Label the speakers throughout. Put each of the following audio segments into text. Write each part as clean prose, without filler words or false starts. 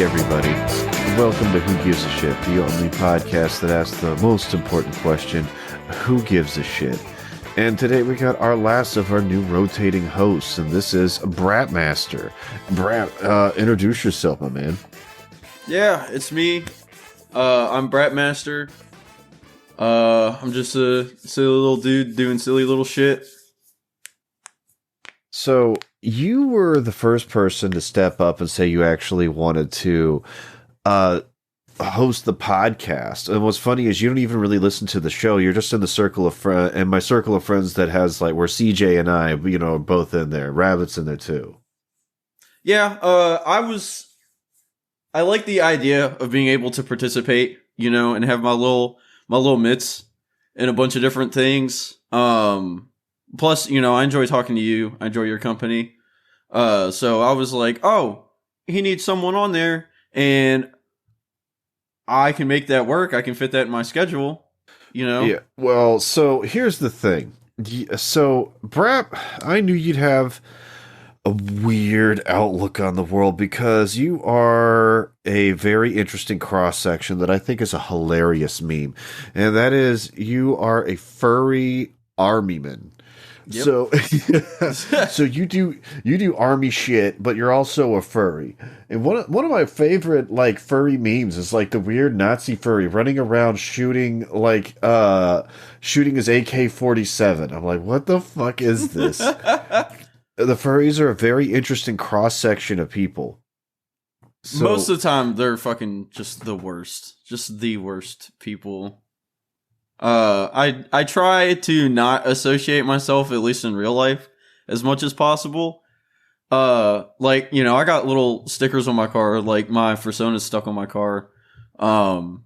Speaker 1: everybody. Welcome to Who Gives a Shit, the only podcast that asks the most important question, who gives a shit? And today we got our last of our new rotating hosts, and this is Brap Master. Brap, introduce yourself, my man.
Speaker 2: Yeah, it's me. I'm Brap Master. I'm just a silly little dude doing silly little shit.
Speaker 1: So, you were the first person to step up and say you actually wanted to host the podcast. And what's funny is you don't even really listen to the show. You're just in the circle of friends, and my circle of friends that has, like, where CJ and I, you know, are both in there. Rabbit's in there too.
Speaker 2: Yeah, I like the idea of being able to participate, you know, and have my little mitts in a bunch of different things. Plus, you know, I enjoy talking to you. I enjoy your company. So I was like, oh, he needs someone on there, and I can make that work. I can fit that in my schedule, you know?
Speaker 1: Yeah, well, so here's the thing. So, Brap, I knew you'd have a weird outlook on the world because you are a very interesting cross-section that I think is a hilarious meme. And that is, you are a furry armyman. Yep. So you do army shit, but you're also a furry. And one of my favorite like furry memes is like the weird Nazi furry running around shooting his AK-47. I'm like, what the fuck is this? The furries are a very interesting cross section of people. So,
Speaker 2: most of the time, they're fucking just the worst people. I try to not associate myself, at least in real life, as much as possible. Like, you know, I got little stickers on my car, like my Persona's stuck on my car. And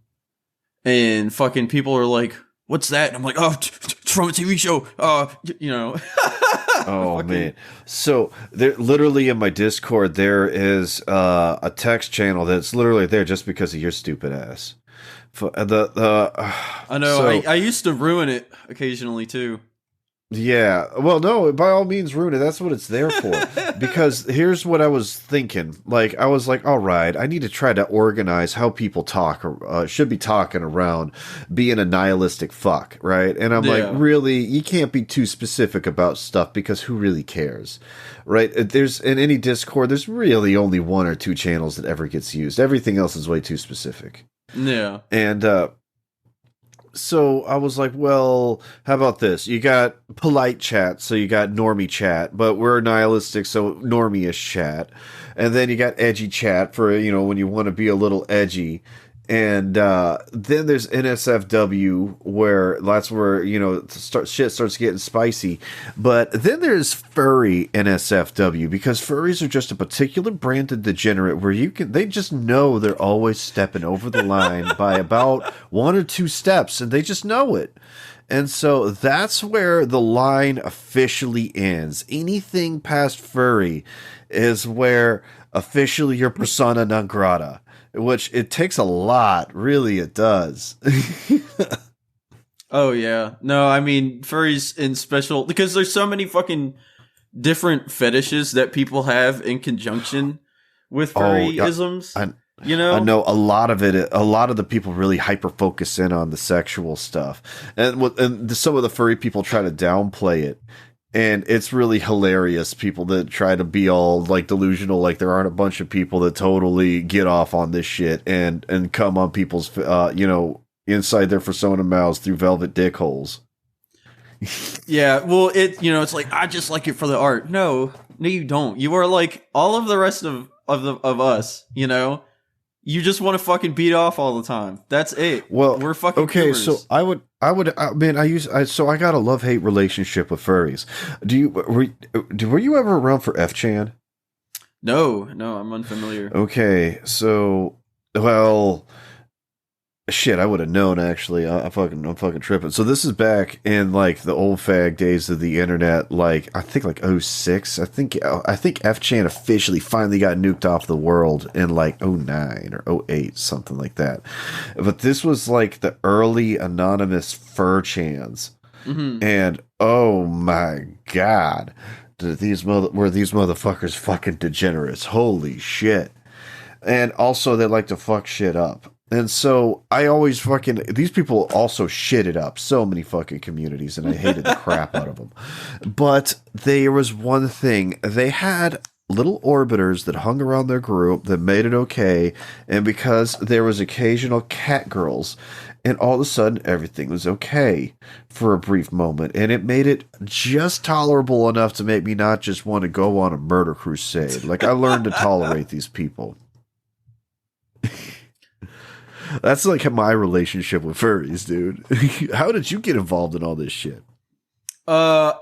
Speaker 2: fucking people are like, what's that? And I'm like, oh, it's from a TV show. You know.
Speaker 1: Oh, fucking man. So there, literally in my Discord, there is a text channel that's literally there just because of your stupid ass.
Speaker 2: I know. So, I used to ruin it occasionally too.
Speaker 1: Yeah. Well, no, by all means ruin it. That's what it's there for. Because here's what I was thinking. Like, I was like, all right, I need to try to organize how people talk, should be talking around being a nihilistic fuck, right? And I'm like, really, you can't be too specific about stuff because who really cares, right? There's in any Discord, there's really only one or two channels that ever gets used. Everything else is way too specific.
Speaker 2: Yeah.
Speaker 1: And so I was like, well, how about this? You got polite chat, so you got normie chat, but we're nihilistic, so normie-ish chat. And then you got edgy chat for, you know, when you want to be a little edgy. And then there's NSFW, where that's where, you know, shit starts getting spicy. But then there's furry NSFW, because furries are just a particular brand of degenerate where they just know they're always stepping over the line by about one or two steps, and they just know it. And so that's where the line officially ends. Anything past furry is where officially you're persona non grata. Which it takes a lot, really, it does.
Speaker 2: Oh yeah, no, I mean furries in special because there's so many fucking different fetishes that people have in conjunction with furryisms. You know,
Speaker 1: I know a lot of the people really hyper focus in on the sexual stuff, and some of the furry people try to downplay it. And it's really hilarious, people that try to be all, like, delusional, like there aren't a bunch of people that totally get off on this shit and come on people's, you know, inside their persona mouths through velvet dick holes.
Speaker 2: Yeah, well, it's like, I just like it for the art. No, you don't. You are like all of the rest of us, you know? You just want to fucking beat off all the time. That's it.
Speaker 1: Well,
Speaker 2: we're fucking
Speaker 1: okay.
Speaker 2: Cougars.
Speaker 1: So I got a love-hate relationship with furries. Were you ever around for F-Chan?
Speaker 2: No, I'm unfamiliar.
Speaker 1: Okay, so well, shit, I would have known actually. I'm fucking tripping. So this is back in like the old fag days of the internet, like I think like '06. I think F-Chan officially finally got nuked off the world in like '09 or '08, something like that. But this was like the early anonymous fur-chans. Mm-hmm. And oh my god, were these motherfuckers fucking degenerates. Holy shit. And also they like to fuck shit up. And so I always fucking, these people also shitted up so many fucking communities, and I hated the crap out of them. But there was one thing. They had little orbiters that hung around their group that made it okay. And because there was occasional cat girls, and all of a sudden everything was okay for a brief moment. And it made it just tolerable enough to make me not just want to go on a murder crusade. Like, I learned to tolerate these people. That's like my relationship with furries, dude. How did you get involved in all this shit?
Speaker 2: So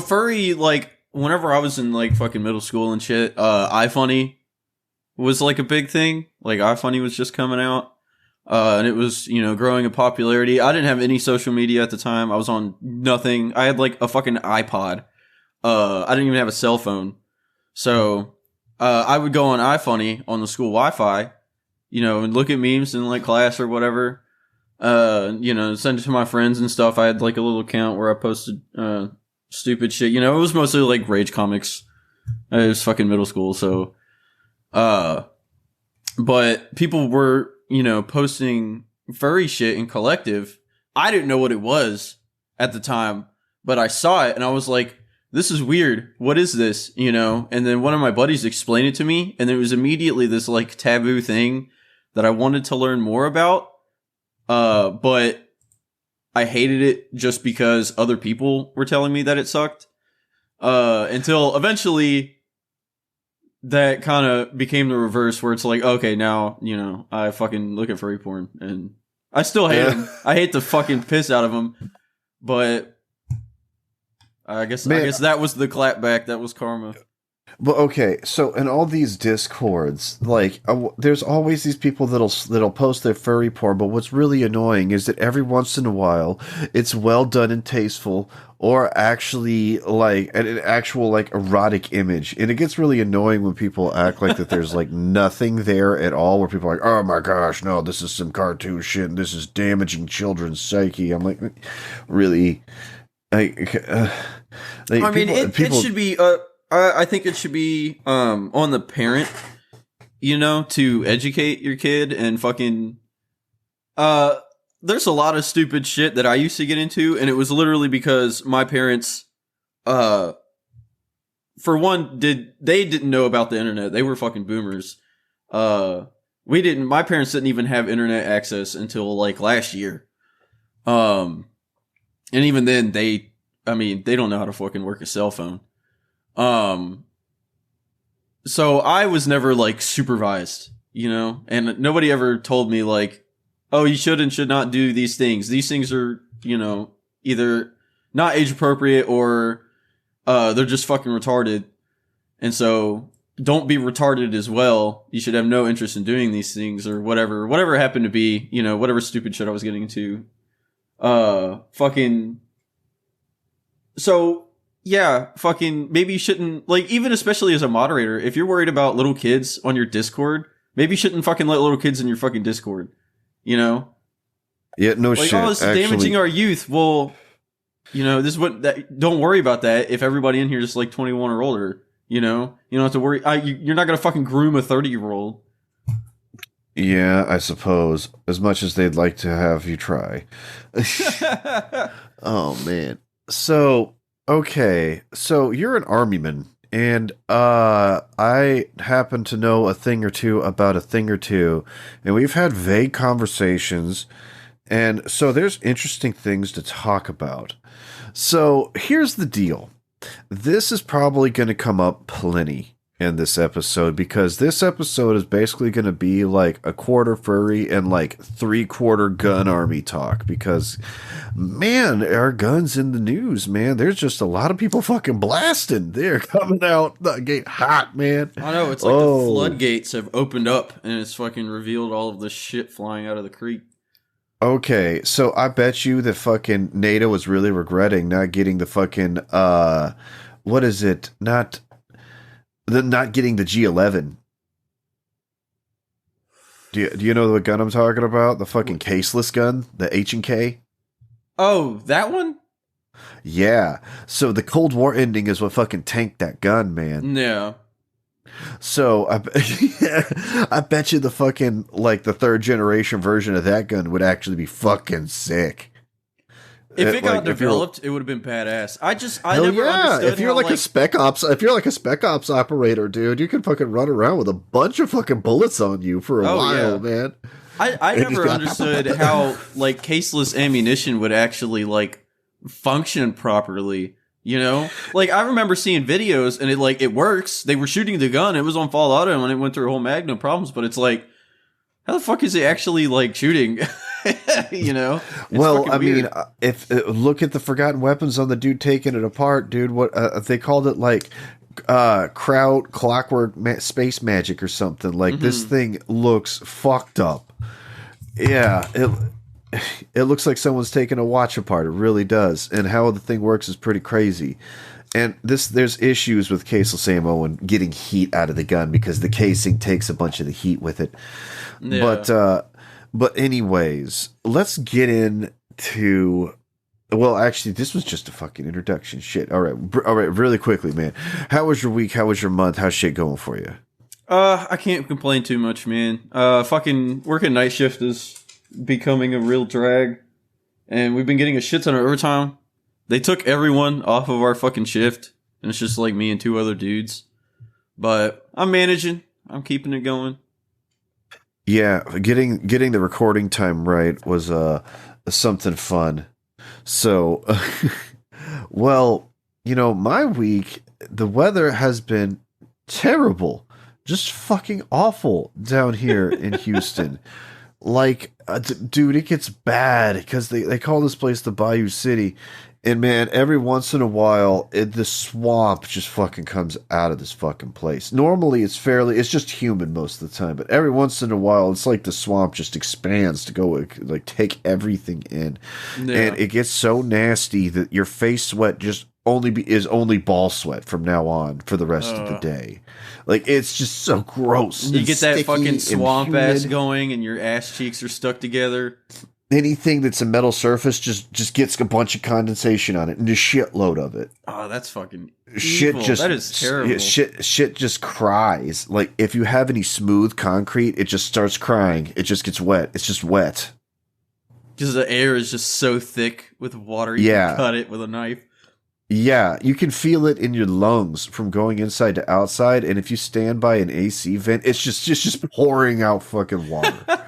Speaker 2: furry, like, whenever I was in like fucking middle school and shit, iFunny was like a big thing. Like, iFunny was just coming out. And it was, you know, growing in popularity. I didn't have any social media at the time. I was on nothing. I had like a fucking iPod. I didn't even have a cell phone. So, I would go on iFunny on the school Wi-Fi, you know, and look at memes in like class or whatever. You know, send it to my friends and stuff. I had like a little account where I posted, stupid shit. You know, it was mostly like Rage comics. It was fucking middle school. So, but people were, you know, posting furry shit in collective. I didn't know what it was at the time, but I saw it and I was like, this is weird. What is this? You know? And then one of my buddies explained it to me, and it was immediately this like taboo thing that I wanted to learn more about. But I hated it just because other people were telling me that it sucked. Until eventually that kind of became the reverse, where it's like, okay, now, you know, I fucking look at furry porn, and I still hate them. I hate the fucking piss out of them, but I guess that was the clapback. That was karma.
Speaker 1: But okay, so in all these discords, like, there's always these people that'll post their furry porn, but what's really annoying is that every once in a while, it's well done and tasteful, or actually like an actual like erotic image, and it gets really annoying when people act like that there's like nothing there at all, where people are like, oh my gosh, no, this is some cartoon shit, and this is damaging children's psyche. I'm like, really? Like,
Speaker 2: I mean, it should be. I think it should be on the parent, you know, to educate your kid and fucking. There's a lot of stupid shit that I used to get into, and it was literally because my parents, for one, they didn't know about the internet. They were fucking boomers. My parents didn't even have internet access until like last year. And even then they don't know how to fucking work a cell phone. So I was never like supervised, you know, and nobody ever told me like, oh, you should and should not do these things. These things are, you know, either not age appropriate or, they're just fucking retarded. And so don't be retarded as well. You should have no interest in doing these things or whatever it happened to be, you know, whatever stupid shit I was getting into. So yeah, fucking, maybe you shouldn't, like, even especially as a moderator, if you're worried about little kids on your Discord, maybe you shouldn't fucking let little kids in your fucking Discord, you know?
Speaker 1: Yeah, no
Speaker 2: like,
Speaker 1: shit.
Speaker 2: Oh, this is damaging our youth. Well, you know, this is don't worry about that if everybody in here is like 21 or older, you know? You don't have to worry. You're not going to fucking groom a 30-year-old.
Speaker 1: Yeah, I suppose. As much as they'd like to have you try. Oh, man. So, okay. So, you're an armyman. And I happen to know a thing or two about a thing or two. And we've had vague conversations. And so, there's interesting things to talk about. So, here's the deal. This is probably going to come up plenty in this episode, because this episode is basically going to be like a quarter furry and like 3/4 gun army talk, because man, our guns in the news, man. There's just a lot of people fucking blasting. They're coming out the gate hot, man.
Speaker 2: I know, it's like the floodgates have opened up and it's fucking revealed all of the shit flying out of the creek.
Speaker 1: Okay, so I bet you that fucking NATO is really regretting not getting the fucking what is it? Not getting the G11. Do you know what gun I'm talking about? The fucking caseless gun, the H&K.
Speaker 2: Oh, that one?
Speaker 1: Yeah. So the Cold War ending is what fucking tanked that gun, man.
Speaker 2: Yeah.
Speaker 1: So I bet you the fucking like the third generation version of that gun would actually be fucking sick.
Speaker 2: If it got
Speaker 1: Like,
Speaker 2: developed, it would have been badass. I
Speaker 1: hell
Speaker 2: never
Speaker 1: yeah!
Speaker 2: understood
Speaker 1: If you're
Speaker 2: how,
Speaker 1: like a spec ops, if you're like a spec ops operator, dude, you can fucking run around with a bunch of fucking bullets on you for a while, man.
Speaker 2: I never understood how like caseless ammunition would actually like function properly. You know, like I remember seeing videos and it works. They were shooting the gun. It was on full auto and it went through a whole mag, no problems. But it's like, how the fuck is it actually like shooting? You know?
Speaker 1: Well, I mean, if look at the forgotten weapons on the dude taking it apart, dude. What they called it, like crowd clockwork space magic or something. Like this thing looks fucked up. Yeah, it looks like someone's taking a watch apart. It really does. And how the thing works is pretty crazy. And there's issues with caseless ammo and getting heat out of the gun because the casing takes a bunch of the heat with it. Yeah. But anyways, let's get into. Well, actually, this was just a fucking introduction. Shit. All right, really quickly, man. How was your week? How was your month? How's shit going for you?
Speaker 2: I can't complain too much, man. Fucking working night shift is becoming a real drag, and we've been getting a shit ton of overtime. They took everyone off of our fucking shift, and it's just like me and two other dudes. But I'm managing. I'm keeping it going.
Speaker 1: Yeah, getting the recording time right was something fun. So, well, you know, my week, the weather has been terrible. Just fucking awful down here in Houston. Like, dude, it gets bad because they call this place the Bayou City. And man, every once in a while, the swamp just fucking comes out of this fucking place. Normally, it's just humid most of the time. But every once in a while, it's like the swamp just expands to go, like, take everything in. Yeah. And it gets so nasty that your face sweat just is only ball sweat from now on for the rest of the day. Like, it's just so gross.
Speaker 2: You get that fucking swamp ass going and your ass cheeks are stuck together.
Speaker 1: Anything that's a metal surface just gets a bunch of condensation on it and a shitload of it.
Speaker 2: Oh, that's fucking
Speaker 1: shit.
Speaker 2: Evil. That is terrible.
Speaker 1: Shit just cries. Like, if you have any smooth concrete, it just starts crying. It just gets wet. It's just wet.
Speaker 2: Because the air is just so thick with water. You can cut it with a knife.
Speaker 1: Yeah, you can feel it in your lungs from going inside to outside, and if you stand by an AC vent, it's just pouring out fucking water.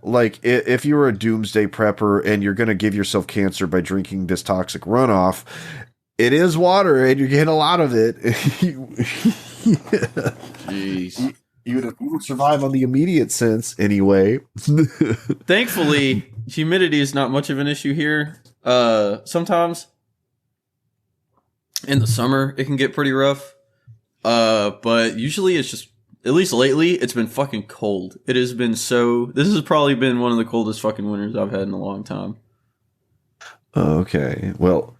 Speaker 1: Like, if you were a doomsday prepper and you're going to give yourself cancer by drinking this toxic runoff, it is water, and you're getting a lot of it.
Speaker 2: Jeez.
Speaker 1: You would survive on the immediate sense anyway.
Speaker 2: Thankfully, humidity is not much of an issue here. Sometimes in the summer, it can get pretty rough. But usually it's just, at least lately, it's been fucking cold. It has been this has probably been one of the coldest fucking winters I've had in a long time.
Speaker 1: Okay. Well,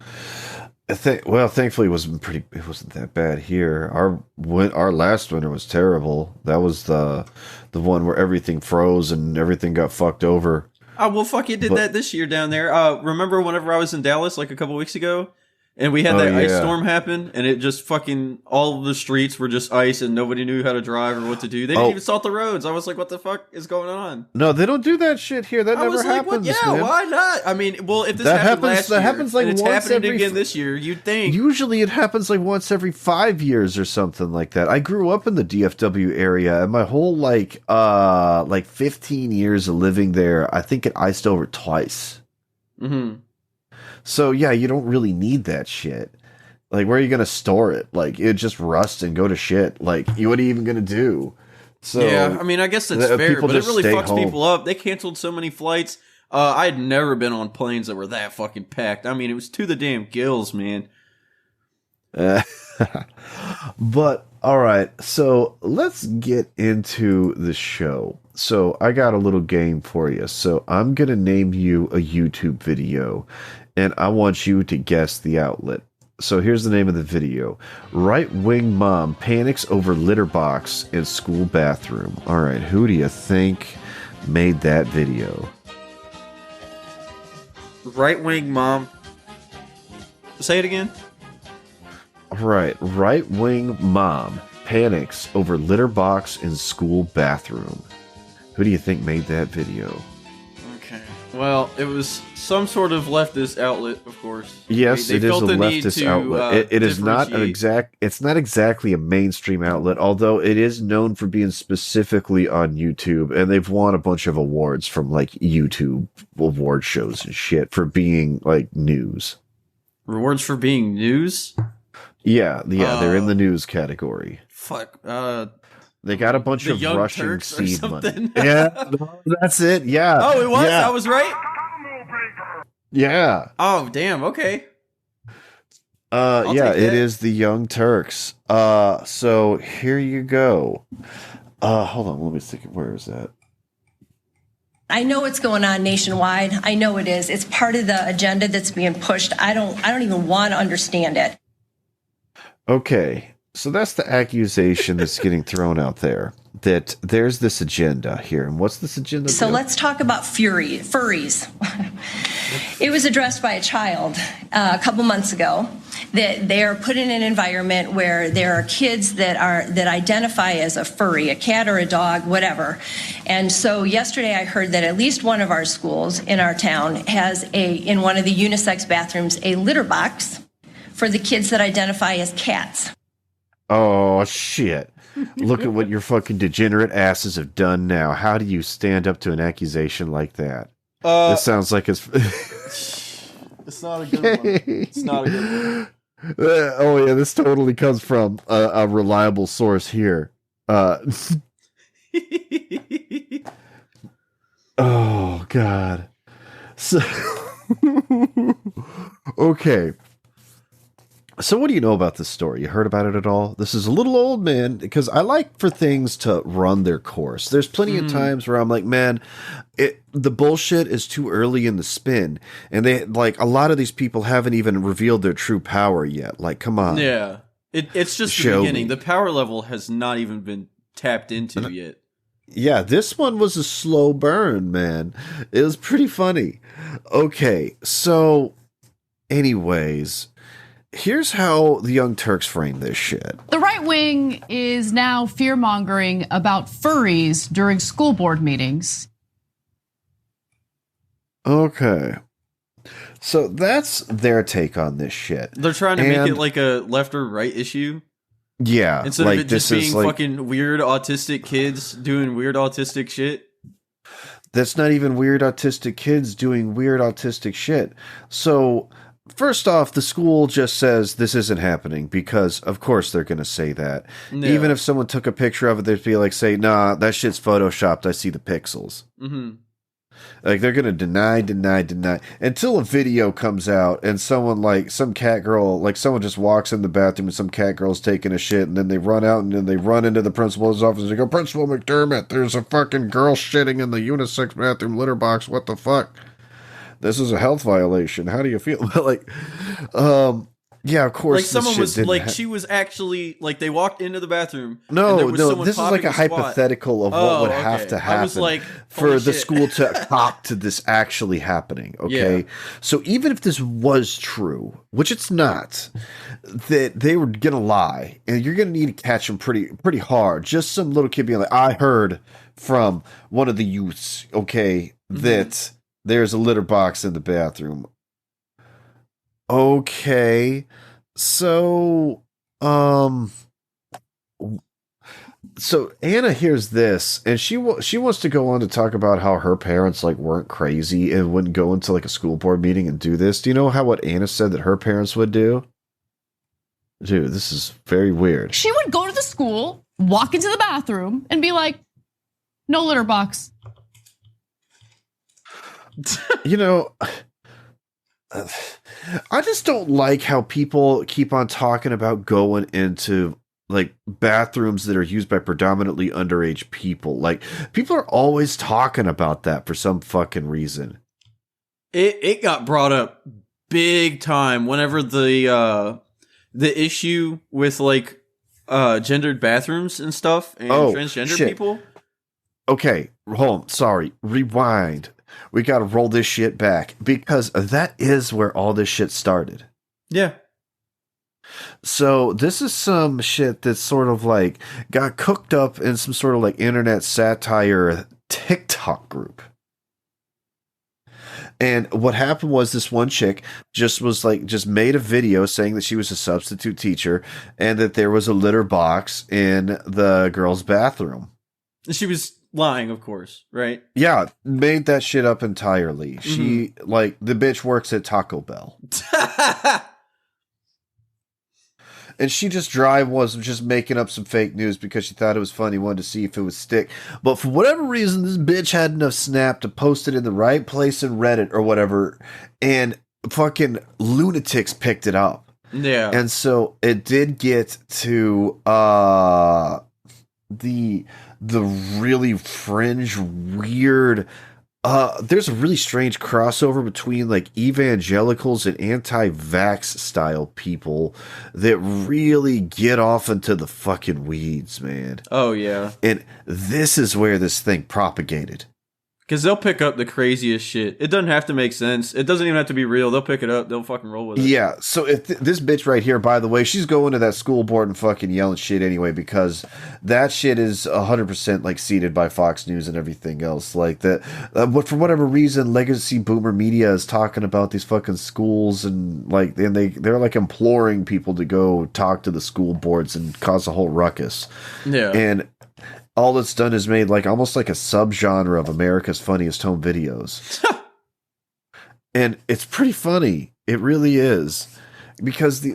Speaker 1: thankfully it wasn't that bad here. Our last winter was terrible. That was the one where everything froze and everything got fucked over.
Speaker 2: Oh, well, fuck, it did that this year down there. Remember whenever I was in Dallas like a couple weeks ago? And we had that ice storm happen, and it just fucking, all of the streets were just ice, and nobody knew how to drive or what to do. They didn't even salt the roads. I was like, what the fuck is going on?
Speaker 1: No, they don't do that shit here. That never happens, man.
Speaker 2: Why not? I mean, well, if this happened last year, happens like and it's happening again this year, you'd think.
Speaker 1: Usually it happens like once every 5 years or something like that. I grew up in the DFW area, and my whole, like 15 years of living there, I think it iced over twice.
Speaker 2: Mm-hmm.
Speaker 1: So, yeah, you don't really need that shit. Like, where are you going to store it? Like, it just rust and go to shit. Like, what are you even going to do? So,
Speaker 2: yeah, I mean, I guess that's fair, but it really fucks people up. They canceled so many flights. I had never been on planes that were that fucking packed. I mean, it was to the damn gills, man.
Speaker 1: But, all right, so let's get into the show. So, I got a little game for you. So, I'm going to name you a YouTube video, and I want you to guess the outlet. So here's the name of the video. Right-wing mom panics over litter box in school bathroom. All right, who do you think made that video?
Speaker 2: Right-wing mom. Say it again.
Speaker 1: All right, right-wing mom panics over litter box in school bathroom. Who do you think made that video?
Speaker 2: Okay. Well, it was some sort of leftist outlet, of course.
Speaker 1: Yes,
Speaker 2: they
Speaker 1: it is a
Speaker 2: felt the need
Speaker 1: leftist
Speaker 2: to,
Speaker 1: outlet. It is not
Speaker 2: differentiate.
Speaker 1: it's not exactly a mainstream outlet, although it is known for being specifically on YouTube, and they've won a bunch of awards from like YouTube award shows and shit for being like news.
Speaker 2: Rewards for being news?
Speaker 1: Yeah, they're in the news category.
Speaker 2: Fuck.
Speaker 1: They got a bunch
Speaker 2: the
Speaker 1: of
Speaker 2: Young
Speaker 1: Russian
Speaker 2: Turks or
Speaker 1: seed money.
Speaker 2: something?
Speaker 1: Yeah, no, that's it. Yeah.
Speaker 2: Oh, it was?
Speaker 1: Yeah.
Speaker 2: I was right?
Speaker 1: Yeah.
Speaker 2: Oh, damn. Okay.
Speaker 1: Yeah, it is the Young Turks. So here you go. Hold on, let me think. Where is that?
Speaker 3: I know what's going on nationwide. I know it is. It's part of the agenda that's being pushed. I don't even want to understand it.
Speaker 1: Okay. So that's the accusation that's getting thrown out there, that there's this agenda here. And what's this agenda?
Speaker 3: So let's talk about furries. It was addressed by a child a couple months ago that they are put in an environment where there are kids that identify as a furry, a cat or a dog, whatever. And so yesterday I heard that at least one of our schools in our town has in one of the unisex bathrooms, a litter box for the kids that identify as cats.
Speaker 1: Oh, shit. Look at what your fucking degenerate asses have done now. How do you stand up to an accusation like that? This sounds like it's...
Speaker 2: It's not a good one. It's not a good one.
Speaker 1: Oh, yeah, this totally comes from a reliable source here. Oh, God. So... Okay. So what do you know about this story? You heard about it at all? This is a little old, man, because I like for things to run their course. There's plenty of times where I'm like, man, the bullshit is too early in the spin. And they like a lot of these people haven't even revealed their true power yet. Like, come on.
Speaker 2: Yeah. It's just the beginning. The power level has not even been tapped into yet.
Speaker 1: Yeah, this one was a slow burn, man. It was pretty funny. Okay, so anyways... Here's how the Young Turks frame this shit.
Speaker 4: The right wing is now fear-mongering about furries during school board meetings.
Speaker 1: Okay. So that's their take on this shit.
Speaker 2: They're trying to make it like a left or right issue.
Speaker 1: Yeah.
Speaker 2: Instead
Speaker 1: like
Speaker 2: of it just being
Speaker 1: like,
Speaker 2: fucking weird autistic kids doing weird autistic shit.
Speaker 1: That's not even weird autistic kids doing weird autistic shit. So... First off, the school just says this isn't happening because, of course, they're going to say that. Yeah. Even if someone took a picture of it, they'd be like, say, nah, that shit's photoshopped. I see the pixels. Mm-hmm. Like, they're going to deny until a video comes out and someone, like, some cat girl, like, someone just walks in the bathroom and some cat girl's taking a shit and then they run out and then they run into the principal's office and they go, Principal McDermott, there's a fucking girl shitting in the unisex bathroom litter box. What the fuck? This is a health violation. How do you feel? Like, yeah, of course.
Speaker 2: Like someone was like, she was actually like, they walked into the bathroom.
Speaker 1: No, this is like a hypothetical of what would have to happen.
Speaker 2: I was like,
Speaker 1: for the school to cop to this actually happening. Okay, so even if this was true, which it's not, that they were gonna lie, and you're gonna need to catch them pretty hard. Just some little kid being like, I heard from one of the youths, okay, that. There's a litter box in the bathroom. Okay. So, so Anna hears this and she wants to go on to talk about how her parents like weren't crazy and wouldn't go into like a school board meeting and do this. Do you know what Anna said that her parents would do? Dude, this is very weird.
Speaker 4: She would go to the school, walk into the bathroom and be like, no litter box.
Speaker 1: You know, I just don't like how people keep on talking about going into like bathrooms that are used by predominantly underage people. Like, people are always talking about that for some fucking reason.
Speaker 2: It got brought up big time whenever the issue with like gendered bathrooms and stuff and transgender people.
Speaker 1: Okay, hold on. Sorry, rewind. We got to roll this shit back because that is where all this shit started.
Speaker 2: Yeah.
Speaker 1: So this is some shit that's sort of like got cooked up in some sort of like internet satire TikTok group. And what happened was this one chick just made a video saying that she was a substitute teacher and that there was a litter box in the girls' bathroom.
Speaker 2: She was lying, of course, right?
Speaker 1: Yeah, made that shit up entirely. Mm-hmm. She, the bitch works at Taco Bell. And she was just making up some fake news because she thought it was funny, wanted to see if it would stick. But for whatever reason, this bitch had enough snap to post it in the right place in Reddit or whatever, and fucking lunatics picked it up.
Speaker 2: Yeah.
Speaker 1: And so it did get to the really fringe, weird. There's a really strange crossover between like evangelicals and anti-vax style people that really get off into the fucking weeds, man.
Speaker 2: Oh yeah.
Speaker 1: And this is where this thing propagated.
Speaker 2: Because they'll pick up the craziest shit. It doesn't have to make sense. It doesn't even have to be real. They'll pick it up. They'll fucking roll with it.
Speaker 1: Yeah. So if this bitch right here, by the way, she's going to that school board and fucking yelling shit anyway, because that shit is 100% like seeded by Fox News and everything else. Like that. But for whatever reason, legacy boomer media is talking about these fucking schools and they're like imploring people to go talk to the school boards and cause a whole ruckus.
Speaker 2: Yeah.
Speaker 1: And all it's done is made like almost like a subgenre of America's Funniest Home Videos. And it's pretty funny. It really is. Because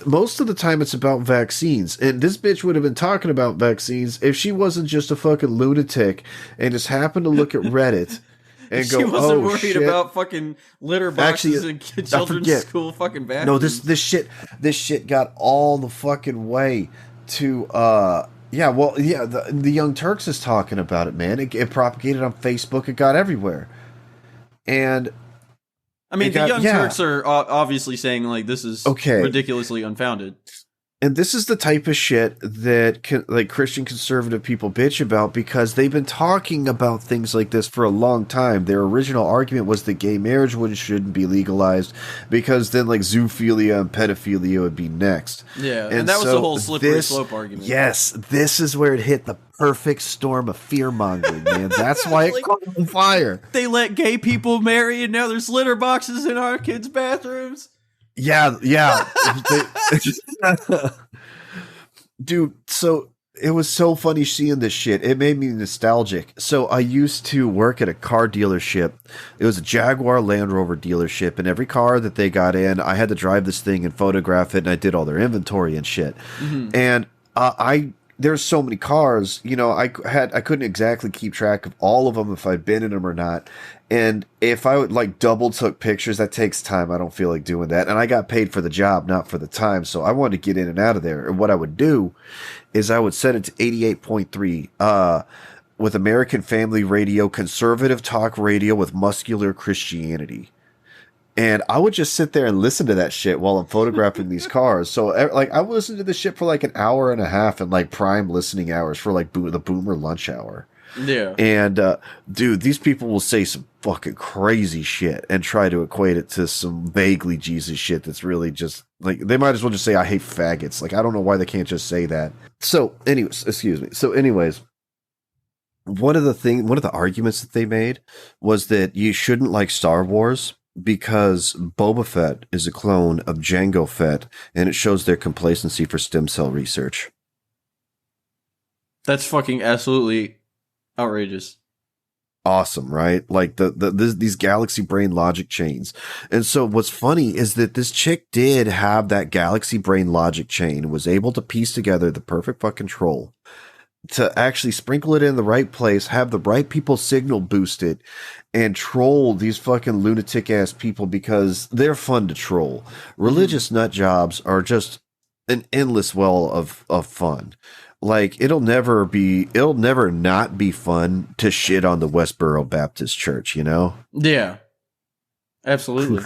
Speaker 1: most of the time it's about vaccines. And this bitch would have been talking about vaccines if she wasn't just a fucking lunatic and just happened to look at Reddit and
Speaker 2: she
Speaker 1: go,
Speaker 2: wasn't
Speaker 1: oh,
Speaker 2: worried
Speaker 1: shit.
Speaker 2: about fucking litter boxes and children's school fucking bathrooms.
Speaker 1: No, this shit got all the fucking way to the Young Turks is talking about it, man. It propagated on Facebook. It got everywhere. And
Speaker 2: I mean, the Young Turks are obviously saying like this is ridiculously unfounded.
Speaker 1: And this is the type of shit that Christian conservative people bitch about because they've been talking about things like this for a long time. Their original argument was that gay marriage shouldn't be legalized because then like zoophilia and pedophilia would be next.
Speaker 2: Yeah, and that was the whole slippery slope argument.
Speaker 1: Yes, this is where it hit the perfect storm of fear-mongering, man. That's why it caught on fire.
Speaker 2: They let gay people marry and now there's litter boxes in our kids' bathrooms.
Speaker 1: Yeah. Dude, so it was so funny seeing this shit. It made me nostalgic. So I used to work at a car dealership. It was a Jaguar Land Rover dealership, and every car that they got in, I had to drive this thing and photograph it, and I did all their inventory and shit. Mm-hmm. And there's so many cars, I couldn't exactly keep track of all of them if I'd been in them or not. And if I would double took pictures, that takes time. I don't feel like doing that. And I got paid for the job, not for the time. So I wanted to get in and out of there. And what I would do is I would set it to 88.3, with American Family Radio, conservative talk radio with muscular Christianity. And I would just sit there and listen to that shit while I'm photographing these cars. So I would listen to this shit for an hour and a half and prime listening hours for the boomer lunch hour.
Speaker 2: Yeah.
Speaker 1: And dude, these people will say some fucking crazy shit and try to equate it to some vaguely Jesus shit that's really just they might as well just say I hate faggots. I don't know why they can't just say that. So anyways, one of the arguments that they made was that you shouldn't like Star Wars because Boba Fett is a clone of Jango Fett and it shows their complacency for stem cell research.
Speaker 2: That's fucking absolutely outrageous.
Speaker 1: Awesome, right? These galaxy brain logic chains. And so what's funny is that this chick did have that galaxy brain logic chain and was able to piece together the perfect fucking troll to actually sprinkle it in the right place, have the right people signal boost it, and troll these fucking lunatic ass people because they're fun to troll. Religious nut jobs are just an endless well of fun. It'll never not be fun to shit on the Westboro Baptist Church,
Speaker 2: Yeah. Absolutely.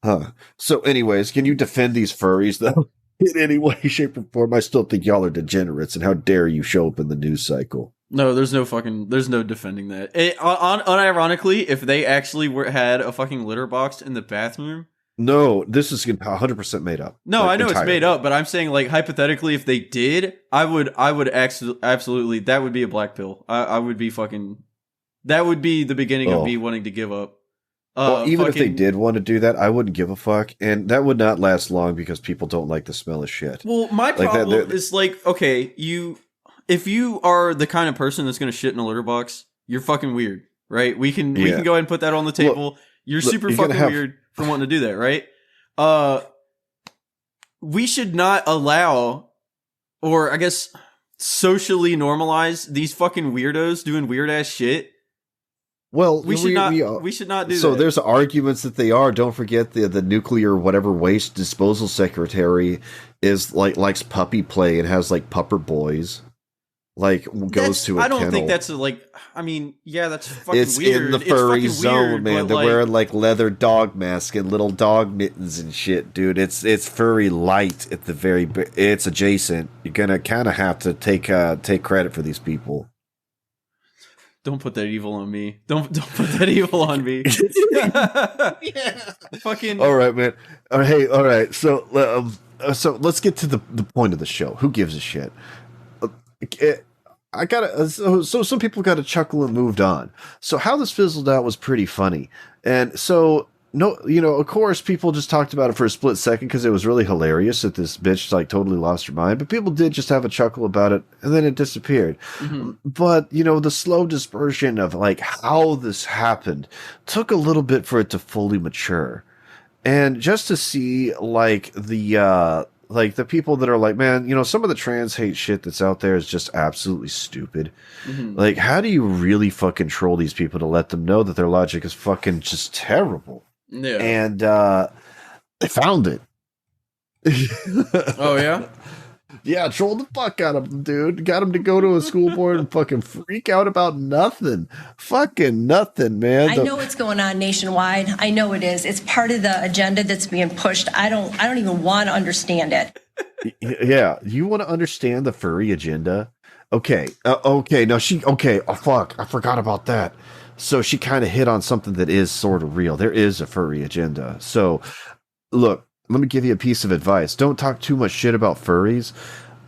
Speaker 1: Huh. So anyways, can you defend these furries though? In any way, shape, or form? I still think y'all are degenerates, and how dare you show up in the news cycle?
Speaker 2: No, there's no defending that. Unironically, if they actually had a fucking litter box in the bathroom,
Speaker 1: No, this is 100% made up.
Speaker 2: No,
Speaker 1: like,
Speaker 2: I know
Speaker 1: entirely.
Speaker 2: it's made up, but I'm saying like hypothetically, if they did, I would absolutely that would be a black pill. I would be fucking. That would be the beginning of me wanting to give up.
Speaker 1: Well, even if they did want to do that, I wouldn't give a fuck, and that would not last long because people don't like the smell of shit.
Speaker 2: Well, my
Speaker 1: Like
Speaker 2: problem is like, okay, if you are the kind of person that's going to shit in a litter box, you're fucking weird, right? We can go ahead and put that on the table. You're super fucking weird for wanting to do that, right? We should not allow, or I guess socially normalize these fucking weirdos doing weird ass shit.
Speaker 1: Well,
Speaker 2: we should not do that.
Speaker 1: So there's arguments that they are. Don't forget the nuclear whatever waste disposal secretary is likes puppy play and has like pupper boys. Like goes to a
Speaker 2: I don't
Speaker 1: kennel.
Speaker 2: think that's I mean, yeah, that's fucking
Speaker 1: it's
Speaker 2: weird.
Speaker 1: in the furry
Speaker 2: it's
Speaker 1: zone,
Speaker 2: weird,
Speaker 1: man. They're wearing like leather dog masks and little dog mittens and shit, dude. It's furry light at the very. It's adjacent. You're gonna kind of have to take credit for these people.
Speaker 2: Don't put that evil on me. Don't put that evil on me.
Speaker 1: Yeah.
Speaker 2: Fucking.
Speaker 1: All right, man. All right. So let's get to the point of the show. Who gives a shit? I gotta. So some people got to chuckle and moved on. So how this fizzled out was pretty funny, and so. No, of course, people just talked about it for a split second because it was really hilarious that this bitch like totally lost her mind. But people did just have a chuckle about it, and then it disappeared. Mm-hmm. But the slow dispersion of like how this happened took a little bit for it to fully mature, and just to see like the people that are like, man, some of the trans hate shit that's out there is just absolutely stupid. Mm-hmm. Like, how do you really fucking troll these people to let them know that their logic is fucking just terrible?
Speaker 2: Yeah.
Speaker 1: And they found it.
Speaker 2: Oh, yeah?
Speaker 1: Yeah, troll the fuck out of them, dude. Got them to go to a school board and fucking freak out about nothing. Fucking nothing, man.
Speaker 3: I know what's going on nationwide. I know it is. It's part of the agenda that's being pushed. I don't even want to understand it.
Speaker 1: Yeah, you want to understand the furry agenda? Okay. Okay. No, okay. Oh, fuck. I forgot about that. So she kind of hit on something that is sort of real. There is a furry agenda. So, look, let me give you a piece of advice. Don't talk too much shit about furries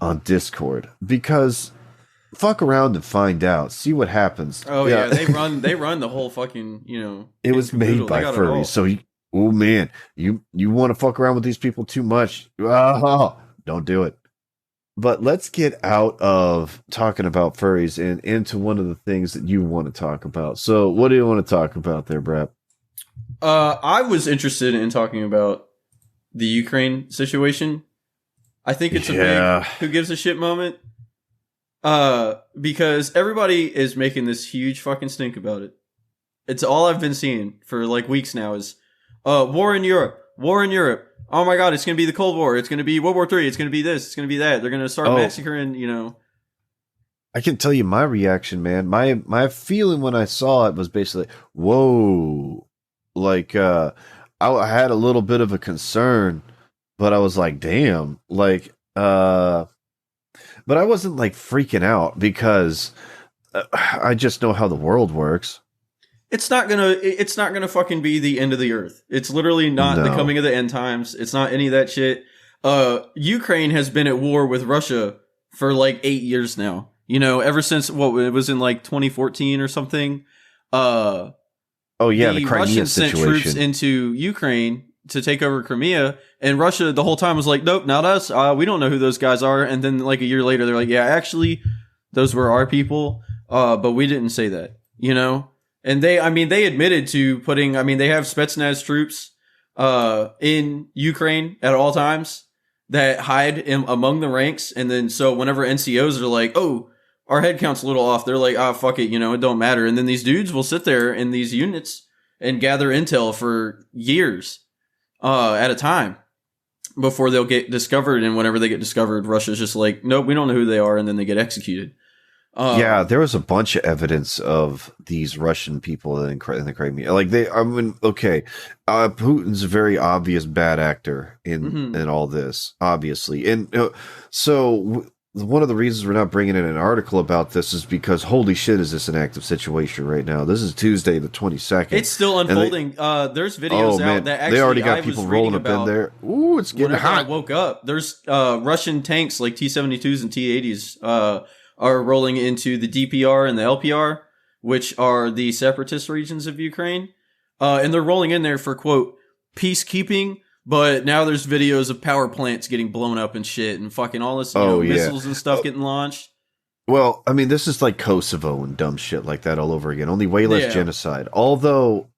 Speaker 1: on Discord because fuck around and find out. See what happens.
Speaker 2: Oh yeah, they run the whole fucking,
Speaker 1: It was made by furries. So, you want to fuck around with these people too much? Don't do it. But let's get out of talking about furries and into one of the things that you want to talk about. So what do you want to talk about there, Brap?
Speaker 2: I was interested in talking about the Ukraine situation. I think it's a big who gives a shit moment. Because everybody is making this huge fucking stink about it. It's all I've been seeing for like weeks now is war in Europe. Oh my God, it's going to be the Cold War. It's going to be World War III. It's going to be this. It's going to be that. They're going to start massacring,
Speaker 1: I can tell you my reaction, man. My feeling when I saw it was basically, whoa. Like, I had a little bit of a concern, but I was like, damn. Like, but I wasn't like freaking out because I just know how the world works.
Speaker 2: It's not gonna fucking be the end of the earth. It's literally not the coming of the end times. It's not any of that shit. Ukraine has been at war with Russia for like 8 years now. Ever since it was in like 2014 or something. The
Speaker 1: Russians
Speaker 2: sent troops into Ukraine to take over Crimea, and Russia the whole time was like, nope, not us. We don't know who those guys are. And then like a year later, they're like, yeah, actually, those were our people, but we didn't say that. And they admitted to putting, they have Spetsnaz troops in Ukraine at all times that hide among the ranks. And then so whenever NCOs are like, oh, our head count's a little off, they're like, fuck it, it don't matter. And then these dudes will sit there in these units and gather intel for years at a time before they'll get discovered. And whenever they get discovered, Russia's just like, nope, we don't know who they are. And then they get executed.
Speaker 1: There was a bunch of evidence of these Russian people in the Crimea. Like Putin's a very obvious bad actor in all this, obviously, and so one of the reasons we're not bringing in an article about this is because holy shit, is this an active situation right now? This is Tuesday the 22nd.
Speaker 2: It's still unfolding. There's videos out that actually
Speaker 1: they already got
Speaker 2: I
Speaker 1: people
Speaker 2: was
Speaker 1: rolling
Speaker 2: reading
Speaker 1: up in
Speaker 2: about
Speaker 1: there. Ooh, it's getting
Speaker 2: whenever
Speaker 1: hot.
Speaker 2: I woke up. There's Russian tanks like T-72s and T-80s are rolling into the DPR and the LPR, which are the separatist regions of Ukraine, and they're rolling in there for quote peacekeeping. But now there's videos of power plants getting blown up and shit, and fucking all this missiles and stuff getting launched.
Speaker 1: Well, I mean, this is like Kosovo and dumb shit like that all over again. Only way less genocide. Although,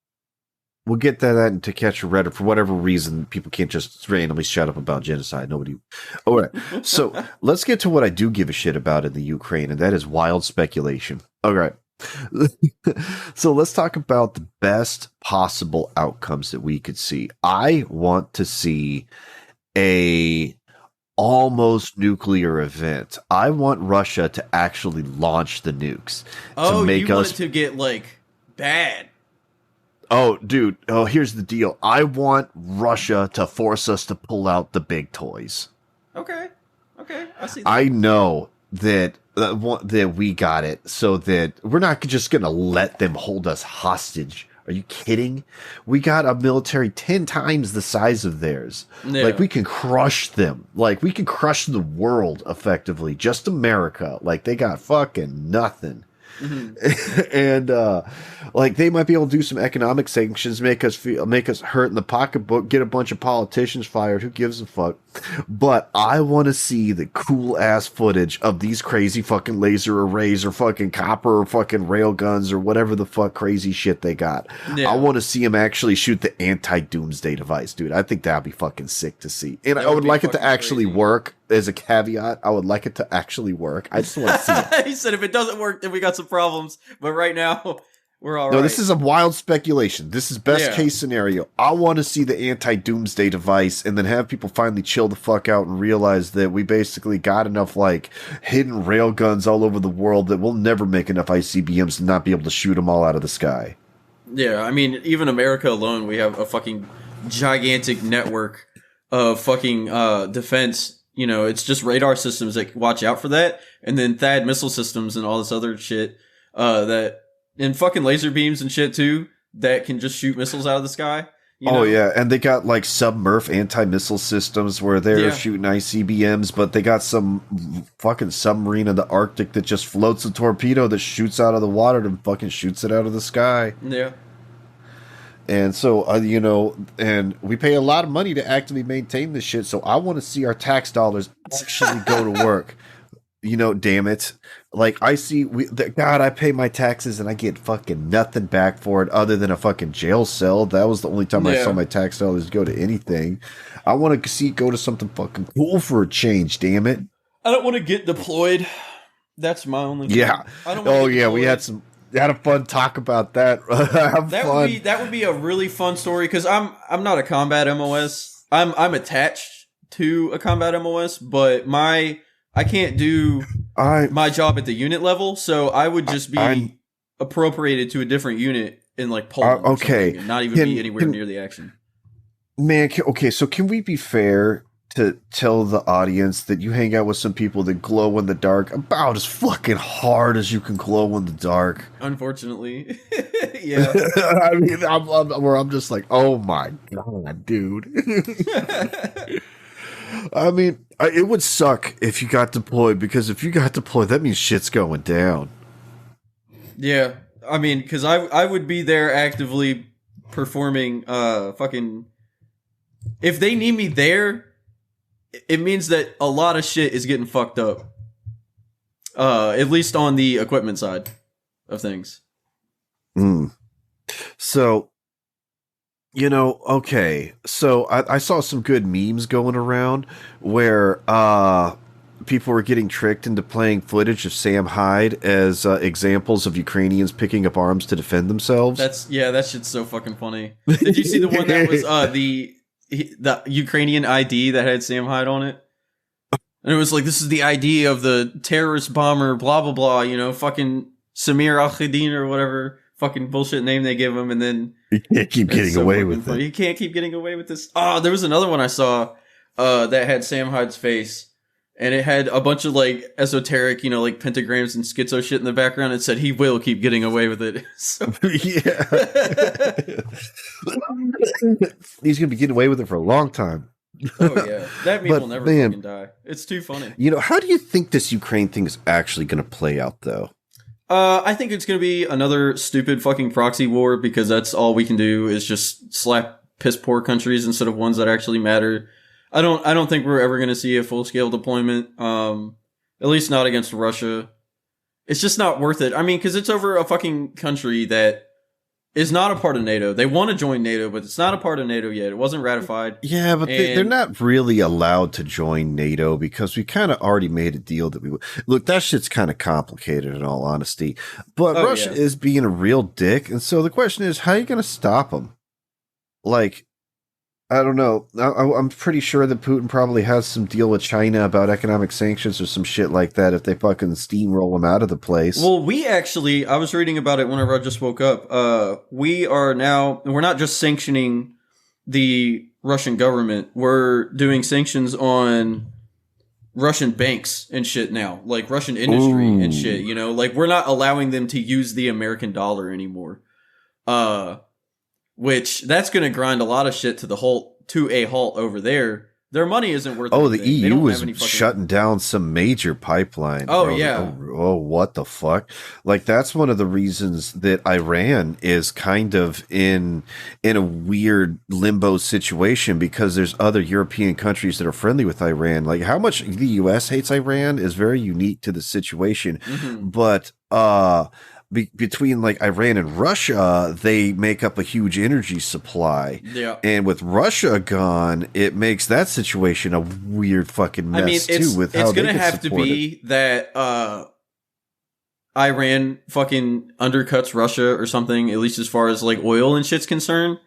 Speaker 1: we'll get that into catch a Redditor. For whatever reason, people can't just randomly shut up about genocide. Nobody. All right. So let's get to what I do give a shit about in the Ukraine, and that is wild speculation. All right. So let's talk about the best possible outcomes that we could see. I want to see a almost nuclear event. I want Russia to actually launch the nukes.
Speaker 2: Oh, you want it to get like bad.
Speaker 1: Oh, dude. Oh, here's the deal. I want Russia to force us to pull out the big toys.
Speaker 2: Okay. I see that.
Speaker 1: I know that we got it, so that we're not just going to let them hold us hostage. Are you kidding? We got a military 10 times the size of theirs. Yeah. Like, we can crush them. Like, we can crush the world, effectively. Just America. Like, they got fucking nothing. Mm-hmm. And like, they might be able to do some economic sanctions, make us hurt in the pocketbook, get a bunch of politicians fired. Who gives a fuck? But I want to see the cool ass footage of these crazy fucking laser arrays or fucking copper or fucking rail guns or whatever the fuck crazy shit they got. Yeah. I want to see them actually shoot the anti-doomsday device, dude. I think that'd be fucking sick to see. And I would like it to actually work. As a caveat, I would like it to actually work. I just want to see it.
Speaker 2: He said if it doesn't work, then we got some problems. But right now, we're all right.
Speaker 1: No, this is a wild speculation. This is best case scenario. I want to see the anti-doomsday device and then have people finally chill the fuck out and realize that we basically got enough, like, hidden rail guns all over the world that we'll never make enough ICBMs to not be able to shoot them all out of the sky.
Speaker 2: Yeah, I mean, even America alone, we have a fucking gigantic network of fucking defense. You know, it's just radar systems that watch out for that, and then THAAD missile systems and all this other shit, and fucking laser beams and shit too, that can just shoot missiles out of the sky. You know?
Speaker 1: Yeah, and they got like submerf anti-missile systems where they're shooting ICBMs, but they got some fucking submarine in the Arctic that just floats a torpedo that shoots out of the water and fucking shoots it out of the sky.
Speaker 2: Yeah.
Speaker 1: And so, you know, and we pay a lot of money to actively maintain this shit. So I want to see our tax dollars actually go to work. You know, damn it. Like, I see, God, I pay my taxes and I get fucking nothing back for it other than a fucking jail cell. That was the only time I saw my tax dollars go to anything. I want to see it go to something fucking cool for a change, damn it.
Speaker 2: I don't want to get deployed. That's my only thing.
Speaker 1: Yeah. We had a fun talk about that.
Speaker 2: That would be a really fun story because I'm not a combat MOS. I'm attached to a combat MOS, but I can't do my job at the unit level, so I would just be appropriated to a different unit in like Poland.
Speaker 1: Okay,
Speaker 2: and not even be anywhere near the action.
Speaker 1: Man, okay, so can we be fair to tell the audience that you hang out with some people that glow in the dark about as fucking hard as you can glow in the dark?
Speaker 2: Unfortunately. Yeah.
Speaker 1: I mean, I'm just like, oh my God, dude. I mean, it would suck if you got deployed, because if you got deployed, that means shit's going down.
Speaker 2: Yeah. I mean, because I would be there actively performing fucking... If they need me there, it means that a lot of shit is getting fucked up. At least on the equipment side of things.
Speaker 1: So, you know, okay. So I saw some good memes going around where people were getting tricked into playing footage of Sam Hyde as examples of Ukrainians picking up arms to defend themselves.
Speaker 2: That shit's so fucking funny. Did you see the one that was the Ukrainian ID that had Sam Hyde on it? And it was like, this is the ID of the terrorist bomber, blah, blah, blah, you know, fucking Samir al-Khadin or whatever fucking bullshit name they give him. And then
Speaker 1: you can't keep getting away with it.
Speaker 2: You can't keep getting away with this. Oh, there was another one I saw that had Sam Hyde's face. and it had a bunch of like esoteric, like pentagrams and schizo shit in the background. It said he will keep getting away with it. So.
Speaker 1: Yeah. He's going to be getting away with it for a long time.
Speaker 2: Oh yeah, that meme will never fucking die. It's too funny.
Speaker 1: How do you think this Ukraine thing is actually going to play out, though?
Speaker 2: I think it's going to be another stupid fucking proxy war, because that's all we can do is just slap piss poor countries instead of ones that actually matter. I don't think we're ever going to see a full scale deployment. At least not against Russia. It's just not worth it. I mean, because it's over a fucking country that is not a part of NATO. They want to join NATO, but it's not a part of NATO yet. It wasn't ratified.
Speaker 1: Yeah, but they're not really allowed to join NATO, because we kind of already made a deal that we would. Look, that shit's kind of complicated in all honesty. But Russia is being a real dick. And so the question is, how are you going to stop them? Like, I don't know. I'm pretty sure that Putin probably has some deal with China about economic sanctions or some shit like that if they fucking steamroll them out of the place.
Speaker 2: Well, I was reading about it whenever I just woke up. We're not just sanctioning the Russian government. We're doing sanctions on Russian banks and shit now, like Russian industry and shit, like we're not allowing them to use the American dollar anymore. Which that's going to grind a lot of shit to a halt over there. Their money isn't worth anything.
Speaker 1: The EU was shutting down some major pipeline. Oh, what the fuck? Like, that's one of the reasons that Iran is kind of in a weird limbo situation, because there's other European countries that are friendly with Iran. Like, how much the US hates Iran is very unique to the situation. Mm-hmm. But, between like Iran and Russia, they make up a huge energy supply. Yeah. And with Russia gone, it makes that situation a weird fucking mess too. With how it's going to have to be
Speaker 2: that Iran fucking undercuts Russia or something, at least as far as like oil and shit's concerned.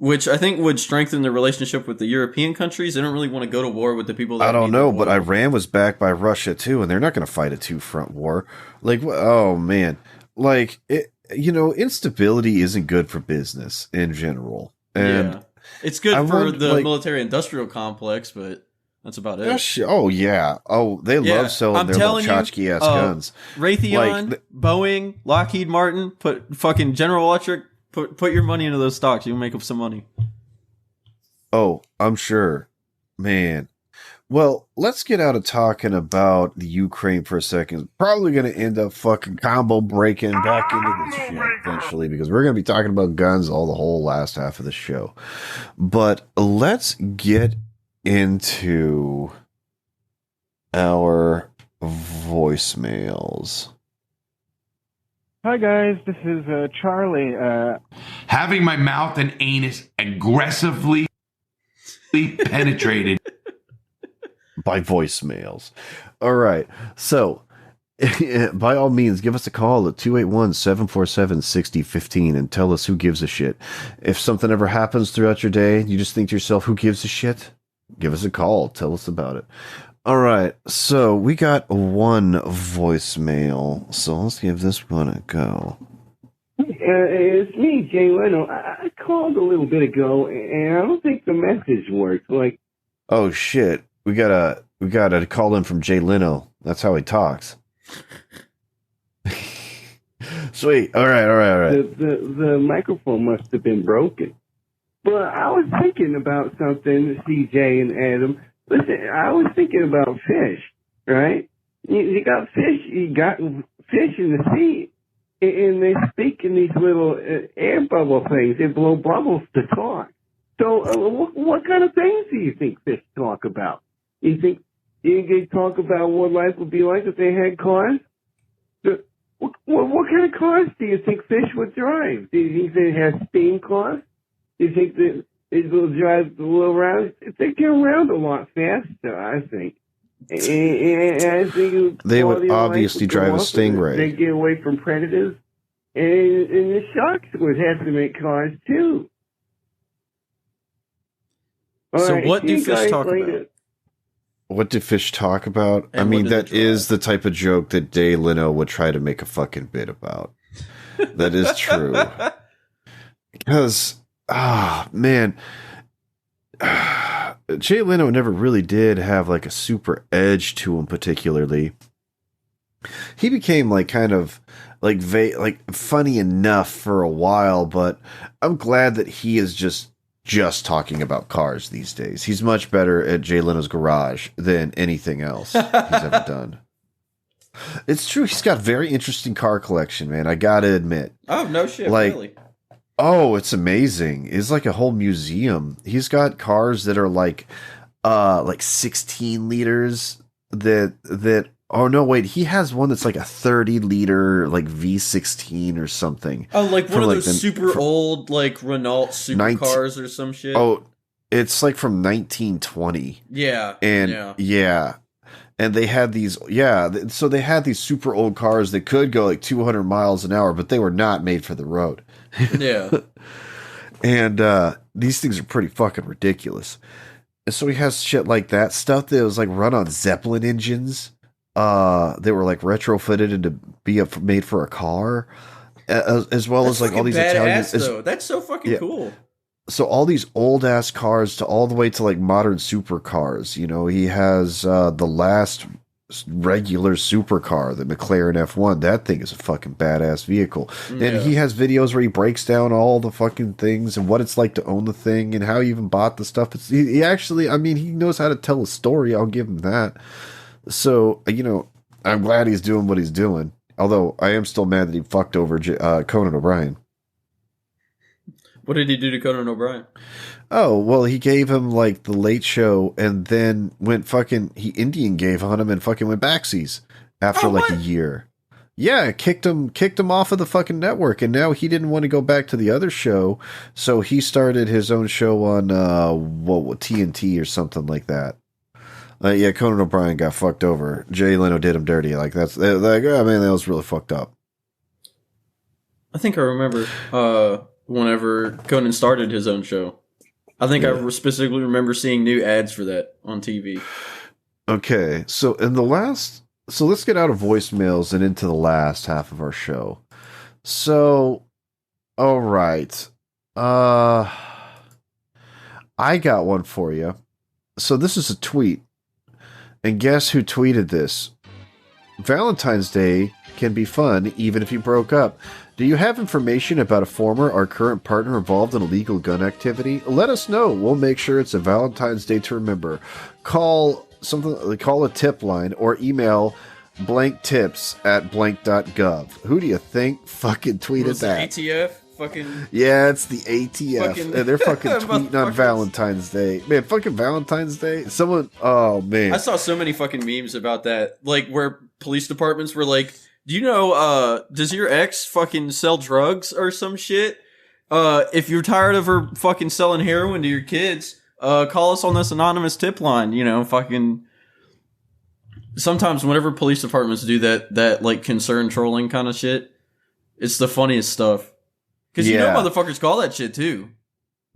Speaker 2: Which I think would strengthen the relationship with the European countries. They don't really want to go to war with the people that
Speaker 1: I don't know, but Iran was backed by Russia too, and they're not going to fight a two-front war. Like, oh man. Like, instability isn't good for business in general. And
Speaker 2: it's good for the military-industrial complex, but that's about it.
Speaker 1: Oh, yeah. Oh, they love selling their little tchotchke-ass guns.
Speaker 2: Raytheon, Boeing, Lockheed Martin, put fucking General Electric, Put your money into those stocks. You'll make up some money.
Speaker 1: Oh, I'm sure. Man. Well, let's get out of talking about the Ukraine for a second. Probably going to end up fucking combo breaking back into this shit eventually, because we're going to be talking about guns the whole last half of the show. But let's get into our voicemails.
Speaker 5: Hi guys, this is Charlie.
Speaker 6: Having my mouth and anus aggressively penetrated
Speaker 1: by voicemails. All right. So, by all means, give us a call at 281-747-6015 and tell us who gives a shit. If something ever happens throughout your day, you just think to yourself, who gives a shit? Give us a call. Tell us about it. All right, so we got one voicemail, so let's give this one a go.
Speaker 5: It's me, Jay Leno. I called a little bit ago, and I don't think the message worked.
Speaker 1: Oh shit, we got a call in from Jay Leno. That's how he talks. Sweet. All right.
Speaker 5: The microphone must have been broken. But I was thinking about something, CJ and Adam. Listen, I was thinking about fish, right? You got fish, in the sea, and they speak in these little air bubble things. They blow bubbles to talk. So what kind of things do you think fish talk about? You think they talk about what life would be like if they had cars? What kind of cars do you think fish would drive? Do you think they have steam cars? Do you think that they will drive a little around? They get around a lot faster, I think. And I think
Speaker 1: they would obviously drive a Stingray.
Speaker 5: They get away from predators. And the sharks would have to make cars, too.
Speaker 2: So what do fish talk about?
Speaker 1: What do fish talk about? I mean, that is the type of joke that Jay Leno would try to make a fucking bit about. That is true. Because, man, Jay Leno never really did have like a super edge to him particularly. He became like kind of like funny enough for a while, but I'm glad that he is just talking about cars these days. He's much better at Jay Leno's Garage than anything else he's ever done. It's true. He's got a very interesting car collection, man. I gotta admit.
Speaker 2: Oh, no shit,
Speaker 1: like,
Speaker 2: really?
Speaker 1: Oh, it's amazing. It's like a whole museum. He's got cars that are like 16 liters that oh no, wait, he has one that's like a 30-liter like V16 or something.
Speaker 2: Oh, like one of those super old like Renault supercars or some shit.
Speaker 1: Oh, it's like from 1920.
Speaker 2: Yeah.
Speaker 1: And yeah. And they had these, so they had these super old cars that could go like 200 miles an hour, but they were not made for the road.
Speaker 2: Yeah.
Speaker 1: And these things are pretty fucking ridiculous. And so he has shit like that, stuff that was like run on Zeppelin engines. They were like retrofitted into be made for a car, as well as like all these Italian.
Speaker 2: Though. That's so fucking cool.
Speaker 1: So all these old ass cars to all the way to like modern supercars. You know, he has the last regular supercar, the McLaren F1. That thing is a fucking badass vehicle. Yeah. And he has videos where he breaks down all the fucking things and what it's like to own the thing and how he even bought the stuff. He actually, I mean, he knows how to tell a story. I'll give him that. So, you know, I'm glad he's doing what he's doing. Although I am still mad that he fucked over Conan O'Brien.
Speaker 2: What did he do to Conan O'Brien?
Speaker 1: Oh, well, he gave him like the Late Show and then he Indian gave on him and fucking went backsies after a year. Yeah, kicked him off of the fucking network, and now he didn't want to go back to the other show, so he started his own show on TNT or something like that. Yeah, Conan O'Brien got fucked over. Jay Leno did him dirty. Like that's like, oh man, that was really fucked up.
Speaker 2: I think I remember whenever Conan started his own show. I think I specifically remember seeing new ads for that on TV. Okay,
Speaker 1: so let's get out of voicemails and into the last half of our show. So, all right, I got one for you. So this is a tweet. And guess who tweeted this? Valentine's Day can be fun even if you broke up. Do you have information about a former or current partner involved in illegal gun activity? Let us know. We'll make sure it's a Valentine's Day to remember. Call a tip line or email blanktips@blank.gov. Who do you think fucking tweeted that?
Speaker 2: ATF? Fucking
Speaker 1: yeah, it's the ATF. And they're fucking tweeting on Valentine's Day. Man, fucking Valentine's Day. Oh man.
Speaker 2: I saw so many fucking memes about that. Like where police departments were like, do you know, does your ex fucking sell drugs or some shit? If you're tired of her fucking selling heroin to your kids, call us on this anonymous tip line, you know, fucking. Sometimes whenever police departments do that like concern trolling kind of shit, it's the funniest stuff. Because you know motherfuckers call that shit too.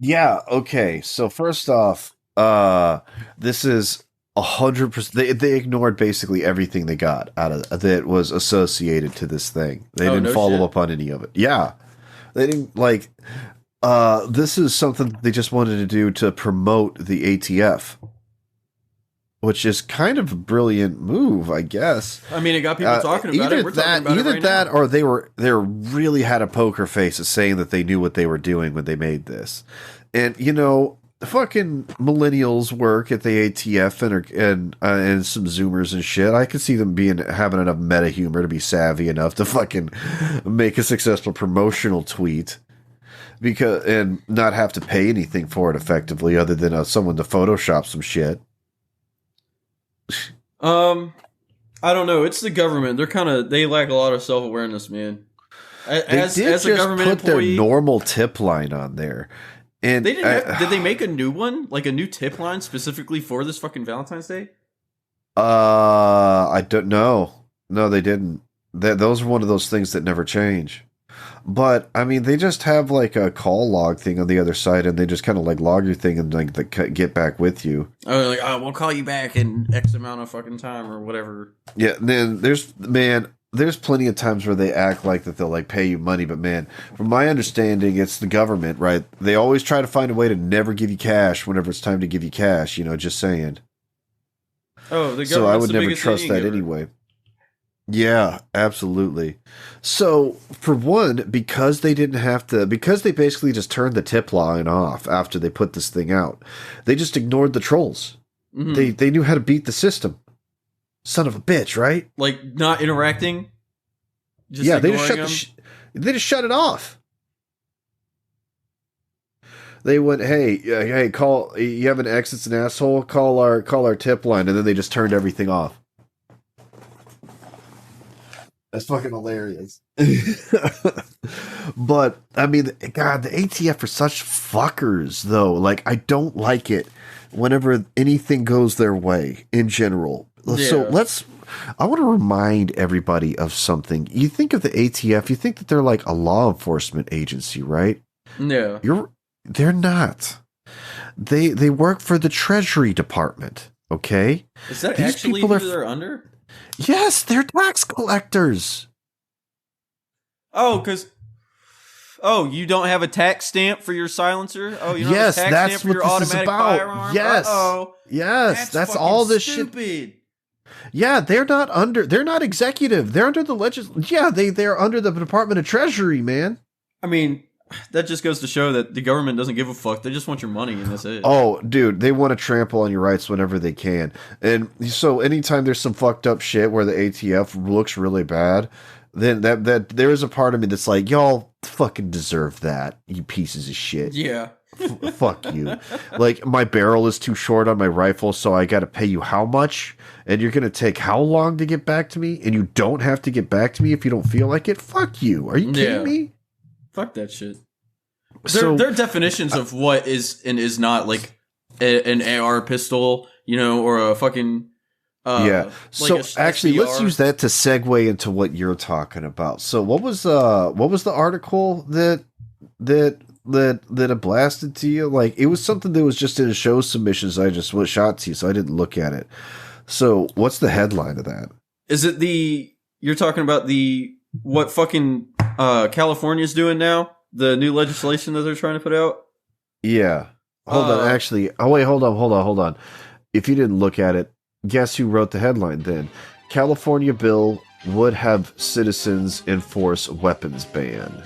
Speaker 1: Yeah, okay. So first off, this is 100%. They ignored basically everything they got out of that was associated to this thing. They didn't follow up on any of it. Yeah. They didn't like this is something they just wanted to do to promote the ATF. Which is kind of a brilliant move, I guess.
Speaker 2: I mean, it got people talking about it. We're talking about it right now.
Speaker 1: Or they really had a poker face of saying that they knew what they were doing when they made this. And you know, fucking millennials work at the ATF and some Zoomers and shit. I could see them having enough meta humor to be savvy enough to fucking make a successful promotional tweet. And not have to pay anything for it effectively, other than someone to Photoshop some shit.
Speaker 2: I don't know. It's the government. They lack a lot of self-awareness, man. As a government
Speaker 1: put
Speaker 2: employee,
Speaker 1: their normal tip line on there, and
Speaker 2: they didn't. Did they make a new one, like a new tip line specifically for this fucking Valentine's Day?
Speaker 1: I don't know. No, they didn't. Those are one of those things that never change. But I mean, they just have like a call log thing on the other side, and they just kind of like log your thing and like get back with you.
Speaker 2: Oh, like we'll call you back in X amount of fucking time or whatever.
Speaker 1: Yeah. And then there's plenty of times where they act like that they'll like pay you money, but man, from my understanding, it's the government, right? They always try to find a way to never give you cash whenever it's time to give you cash. Just saying.
Speaker 2: Oh, the government's
Speaker 1: so I would
Speaker 2: the
Speaker 1: never
Speaker 2: biggest
Speaker 1: trust
Speaker 2: thing
Speaker 1: that
Speaker 2: ever.
Speaker 1: anyway. Yeah, absolutely. So for one, because they basically just turned the tip line off after they put this thing out, they just ignored the trolls.
Speaker 2: Mhm.
Speaker 1: They knew how to beat the system. Son of a bitch, right?
Speaker 2: Like not interacting. Just
Speaker 1: Yeah, they just
Speaker 2: ignoring
Speaker 1: shut
Speaker 2: them?
Speaker 1: they just shut it off. They went, hey, call. You have an ex that's an asshole. Call our tip line, and then they just turned everything off. That's fucking hilarious. But I mean, God, the ATF are such fuckers, though. Like, I don't like it whenever anything goes their way in general. So
Speaker 2: Yeah.
Speaker 1: I want to remind everybody of something. You think of the ATF, you think that they're like a law enforcement agency, right?
Speaker 2: No.
Speaker 1: They're not. They work for the Treasury Department, okay?
Speaker 2: Is that
Speaker 1: These
Speaker 2: actually
Speaker 1: people
Speaker 2: who
Speaker 1: are-
Speaker 2: they're under?
Speaker 1: Yes, they're tax collectors.
Speaker 2: Oh, because you don't have a tax stamp for your silencer? Oh, you don't
Speaker 1: Yes,
Speaker 2: have a tax
Speaker 1: that's
Speaker 2: stamp for
Speaker 1: what
Speaker 2: your
Speaker 1: this is
Speaker 2: automatic
Speaker 1: about.
Speaker 2: firearm?
Speaker 1: Yes.
Speaker 2: Uh-oh.
Speaker 1: Yes, that's all this shit.
Speaker 2: stupid.
Speaker 1: Yeah, they're not executive. They're under the Yeah, they're under the Department of Treasury, man.
Speaker 2: I mean, that just goes to show that the government doesn't give a fuck. They just want your money, and that's it.
Speaker 1: Oh, dude, they want to trample on your rights whenever they can. And so anytime there's some fucked up shit where the ATF looks really bad, then that there is a part of me that's like, y'all fucking deserve that, you pieces of shit.
Speaker 2: Yeah.
Speaker 1: Fuck you. Like, my barrel is too short on my rifle, so I got to pay you how much? And you're going to take how long to get back to me? And you don't have to get back to me if you don't feel like it? Fuck you. Are you kidding me?
Speaker 2: Fuck that shit.
Speaker 1: So,
Speaker 2: Their definitions of what is and is not like an AR pistol, or a fucking
Speaker 1: yeah.
Speaker 2: like
Speaker 1: So
Speaker 2: a
Speaker 1: actually, let's
Speaker 2: SBR.
Speaker 1: use that to segue into what you're talking about. So what was the article that it blasted to you? Like, it was something that was just in a show submissions. I just was shot to you, so I didn't look at it. So what's the headline of that?
Speaker 2: Is it you're talking about what fucking California's doing now? The new legislation that they're trying to put out?
Speaker 1: Yeah. Hold on. Actually, wait. Hold on. If you didn't look at it, guess who wrote the headline then? California bill would have citizens enforce weapons ban.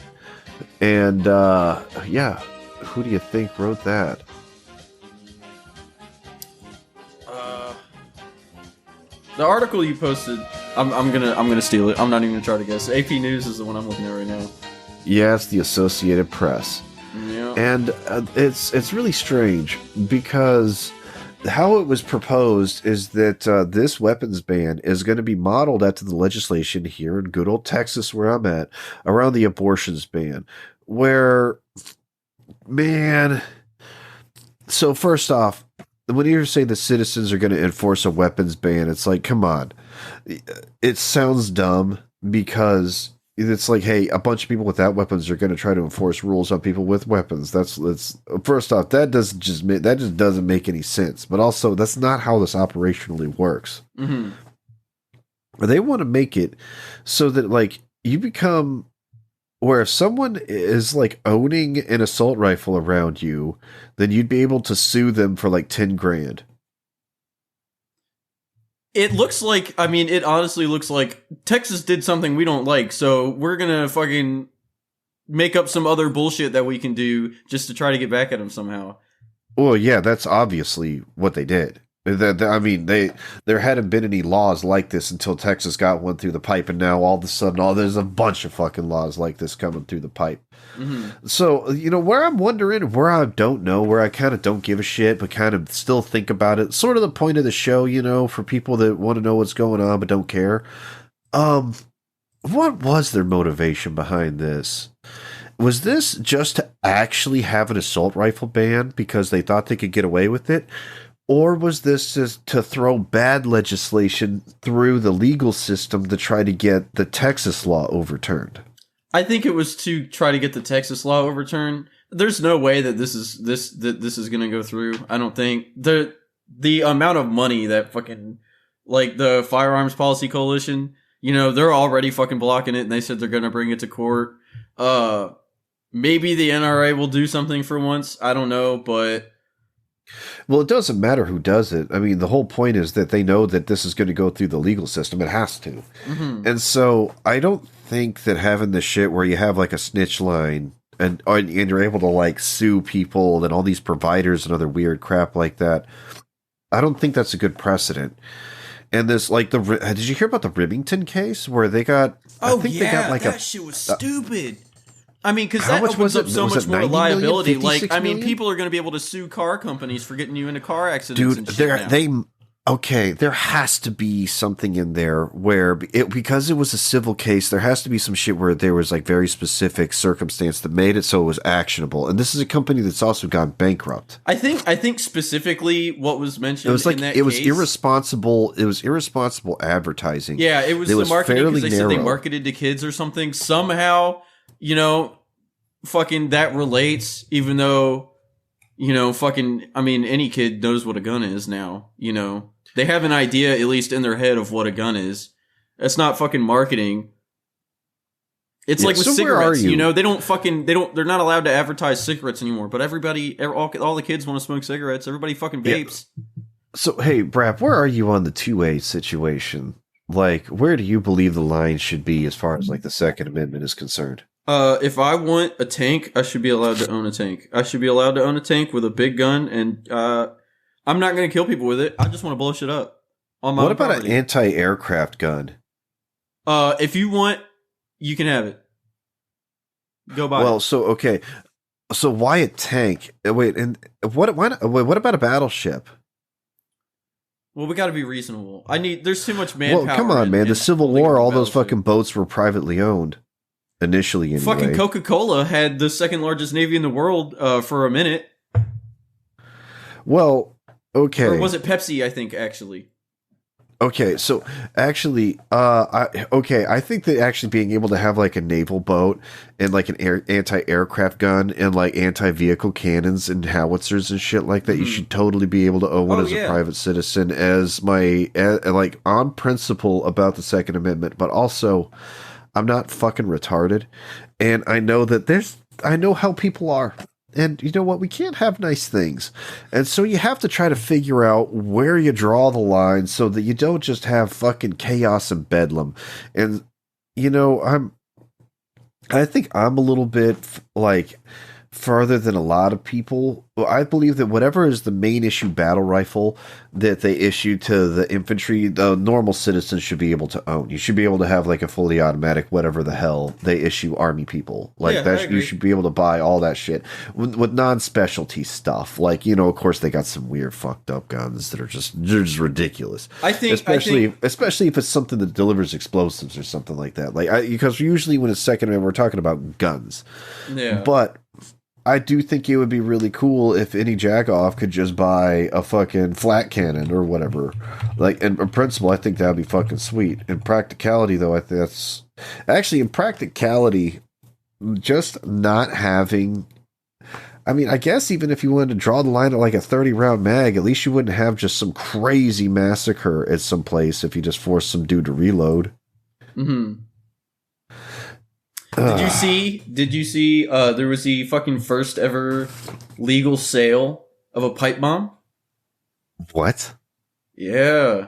Speaker 1: And, yeah. Who do you think wrote that?
Speaker 2: The article you posted, I'm gonna steal it. I'm not even gonna try to guess. AP News is the one I'm looking at right now.
Speaker 1: Yeah, it's the Associated Press.
Speaker 2: Yeah.
Speaker 1: And it's really strange because how it was proposed is that this weapons ban is going to be modeled after the legislation here in good old Texas, where I'm at, around the abortions ban, where, man. So first off, when you say the citizens are going to enforce a weapons ban, it's like, come on. It sounds dumb because it's like, hey, a bunch of people without weapons are going to try to enforce rules on people with weapons. That's first off, that just doesn't make any sense. But also, that's not how this operationally works.
Speaker 2: Mm-hmm.
Speaker 1: They want to make it so that, like, you become where if someone is like owning an assault rifle around you, then you'd be able to sue them for like 10 grand.
Speaker 2: It looks like, it honestly looks like Texas did something we don't like, so we're gonna fucking make up some other bullshit that we can do just to try to get back at them somehow.
Speaker 1: Well, yeah, that's obviously what they did. There hadn't been any laws like this until Texas got one through the pipe, and now all of a sudden, there's a bunch of fucking laws like this coming through the pipe.
Speaker 2: Mm-hmm.
Speaker 1: So, where I'm wondering, where I don't know, where I kind of don't give a shit, but kind of still think about it, sort of the point of the show, for people that want to know what's going on but don't care. What was their motivation behind this? Was this just to actually have an assault rifle ban because they thought they could get away with it? Or was this just to throw bad legislation through the legal system to try to get the Texas law overturned?
Speaker 2: I think it was to try to get the Texas law overturned. There's no way that this is going to go through. I don't think the amount of money that fucking like the Firearms Policy Coalition You know, they're already fucking blocking it, and they said they're going to bring it to court. Maybe the NRA will do something for once. I don't know, but...
Speaker 1: Well, it doesn't matter who does it. I mean, the whole point is that they know that this is going to go through the legal system. It has to. Mm-hmm. And so I don't think that having the shit where you have like a snitch line and you're able to like sue people and all these providers and other weird crap like that, I don't think that's a good precedent. And this, like, did you hear about the Remington case where they got?
Speaker 2: They got like that shit was stupid. I mean, because that opens up so much more liability. Like, I mean, people are going to be able to sue car companies for getting you into car accidents. Dude,
Speaker 1: there has to be something in there where because it was a civil case, there has to be some shit where there was like very specific circumstance that made it so it was actionable. And this is a company that's also gone bankrupt.
Speaker 2: I think specifically what was mentioned.
Speaker 1: It was like
Speaker 2: in that
Speaker 1: it was
Speaker 2: case,
Speaker 1: irresponsible. It was irresponsible advertising.
Speaker 2: Yeah, it was the marketing because they said they marketed to kids or something. Somehow, you know, fucking that relates. Even though, you know, fucking, I mean, any kid knows what a gun is now. You know. They have an idea, at least in their head, of what a gun is. That's not fucking marketing. It's like with cigarettes, you know, they're not allowed to advertise cigarettes anymore, but all the kids want to smoke cigarettes. Everybody fucking vapes.
Speaker 1: Yeah. So, hey, Brap, where are you on the 2A situation? Like, where do you believe the line should be as far as like the Second Amendment is concerned?
Speaker 2: If I want a tank, I should be allowed to own a tank. I should be allowed to own a tank with a big gun, and I'm not going to kill people with it. I just want to blow shit up. What
Speaker 1: about an anti-aircraft gun?
Speaker 2: If you want, you can have it. Go buy it.
Speaker 1: Well, so, okay. So why a tank? Wait, and what about a battleship?
Speaker 2: Well, we got to be reasonable. There's too much manpower.
Speaker 1: Well, come on, man. The Civil War, all those fucking boats were privately owned. Initially, anyway.
Speaker 2: Fucking Coca-Cola had the second largest navy in the world for a minute.
Speaker 1: Well... Okay.
Speaker 2: Or was it Pepsi, I think, actually?
Speaker 1: Okay, so actually, I think that actually being able to have like a naval boat and like an anti-aircraft gun and like anti-vehicle cannons and howitzers and shit like that, you should totally be able to own one as a private citizen as like on principle about the Second Amendment, but also I'm not fucking retarded, and I know that I know how people are. And you know what? We can't have nice things. And so you have to try to figure out where you draw the line so that you don't just have fucking chaos and bedlam. And, you know, I think I'm a little bit like farther than a lot of people. I believe that whatever is the main issue battle rifle that they issue to the infantry, the normal citizens should be able to own. You should be able to have like a fully automatic, whatever the hell they issue army people. Like that, you should be able to buy all that shit with non-specialty stuff. Like, you know, of course they got some weird fucked up guns that are just ridiculous. I think especially if it's something that delivers explosives or something like that. Like because usually when it's Second Amendment, we're talking about guns. Yeah, but I do think it would be really cool if any jagoff could just buy a fucking flat cannon or whatever. Like, in principle, I think that would be fucking sweet. In practicality, though, I think that's... Actually, in practicality, just not having... I mean, I guess even if you wanted to draw the line at like a 30-round mag, at least you wouldn't have just some crazy massacre at some place if you just forced some dude to reload.
Speaker 2: Mm-hmm. Did you see there was the fucking first ever legal sale of a pipe bomb?
Speaker 1: What?
Speaker 2: Yeah.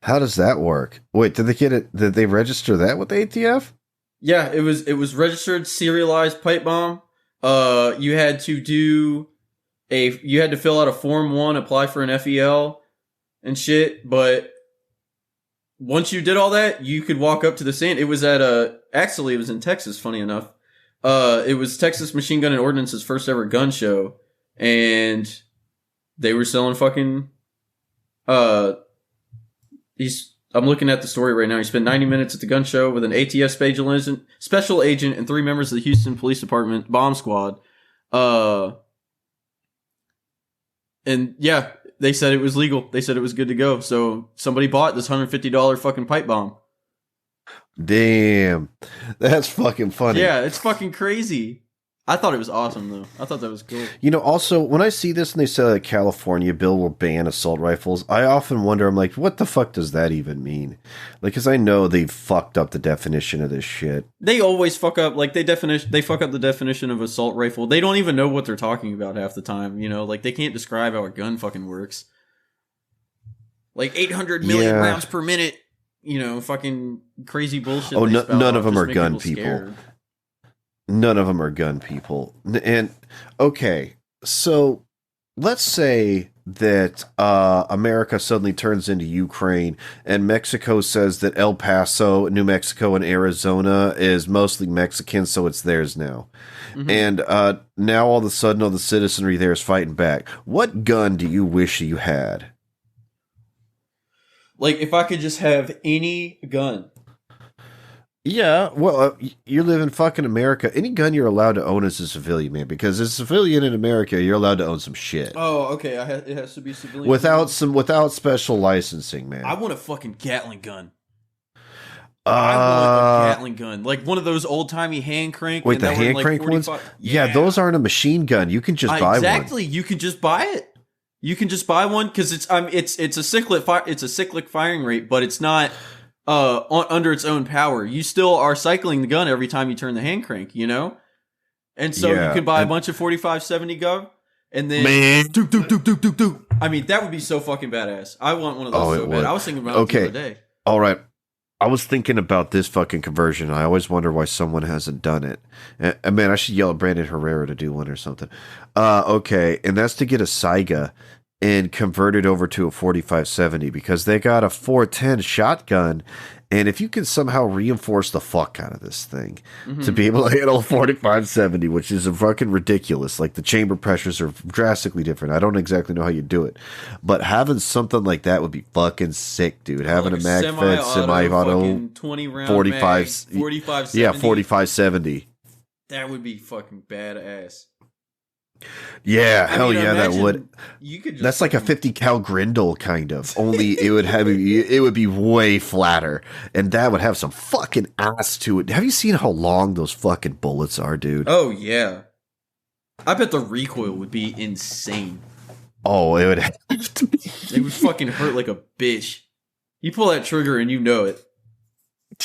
Speaker 1: How does that work? Wait, did they get it? Did they register that with the ATF?
Speaker 2: Yeah, it was registered serialized pipe bomb. You had to fill out a Form 1, apply for an FEL and shit, but once you did all that, you could walk up to the stand. It was actually it was in Texas, funny enough. It was Texas Machine Gun and Ordnance's first ever gun show, and they were selling fucking I'm looking at the story right now. He spent 90 minutes at the gun show with an ATF special agent and 3 members of the Houston Police Department bomb squad. And yeah, they said it was legal. They said it was good to go. So somebody bought this $150 fucking pipe bomb.
Speaker 1: Damn. That's fucking funny.
Speaker 2: Yeah, it's fucking crazy. I thought it was awesome, though. I thought that was cool.
Speaker 1: You know, also, when I see this and they say a California bill will ban assault rifles, I often wonder, I'm like, what the fuck does that even mean? Like, because I know they fucked up the definition of this shit.
Speaker 2: They always fuck up, like, they fuck up the definition of assault rifle. They don't even know what they're talking about half the time, you know? Like, they can't describe how a gun fucking works. Like, 800 million rounds per minute, you know, fucking crazy bullshit.
Speaker 1: Oh, none of them are gun people.
Speaker 2: Scared.
Speaker 1: None of them are gun people. And okay, so let's say that America suddenly turns into Ukraine and Mexico says that El Paso, New Mexico, and Arizona is mostly Mexican, so it's theirs now. Mm-hmm. And now all of a sudden all the citizenry there is fighting back. What gun do you wish you had?
Speaker 2: Like, if I could just have any gun.
Speaker 1: Yeah, well, you live in fucking America. Any gun you're allowed to own as a civilian, man, because as a civilian in America, you're allowed to own some shit.
Speaker 2: Oh, okay. It has to be civilian.
Speaker 1: Without special licensing, man.
Speaker 2: I want a fucking Gatling gun. I want a Gatling gun, like one of those old timey hand crank.
Speaker 1: Wait, the hand crank ones? Yeah, those aren't a machine gun. You can just buy one.
Speaker 2: Exactly, you can just buy it. You can just buy one because it's a cyclic firing rate, but it's not. Under its own power, you still are cycling the gun every time you turn the hand crank, you know? And so you can buy a bunch of 4570 go, and then do. I mean, that would be so fucking badass. I want one of those so bad. I was thinking about it the other day.
Speaker 1: All right. I was thinking about this fucking conversion. I always wonder why someone hasn't done it. And man, I should yell at Brandon Herrera to do one or something. Okay, and that's to get a Saiga and convert it over to a 4570 because they got a 410 shotgun, and if you can somehow reinforce the fuck out of this thing to be able to handle 4570, which is a fucking ridiculous, like the chamber pressures are drastically different. I don't exactly know how you do it, but having something like that would be fucking sick, dude. Having like a mag-fed semi-auto
Speaker 2: 20 round
Speaker 1: 45,
Speaker 2: 4570.
Speaker 1: Yeah, 4570.
Speaker 2: That would be fucking badass.
Speaker 1: Yeah, hell yeah, that would.
Speaker 2: You could
Speaker 1: that's like a 50 cal Grindle kind of. Only it would be way flatter, and that would have some fucking ass to it. Have you seen how long those fucking bullets are, dude?
Speaker 2: Oh yeah, I bet the recoil would be insane.
Speaker 1: Oh, it would have to be.
Speaker 2: It would fucking hurt like a bitch. You pull that trigger and you know it.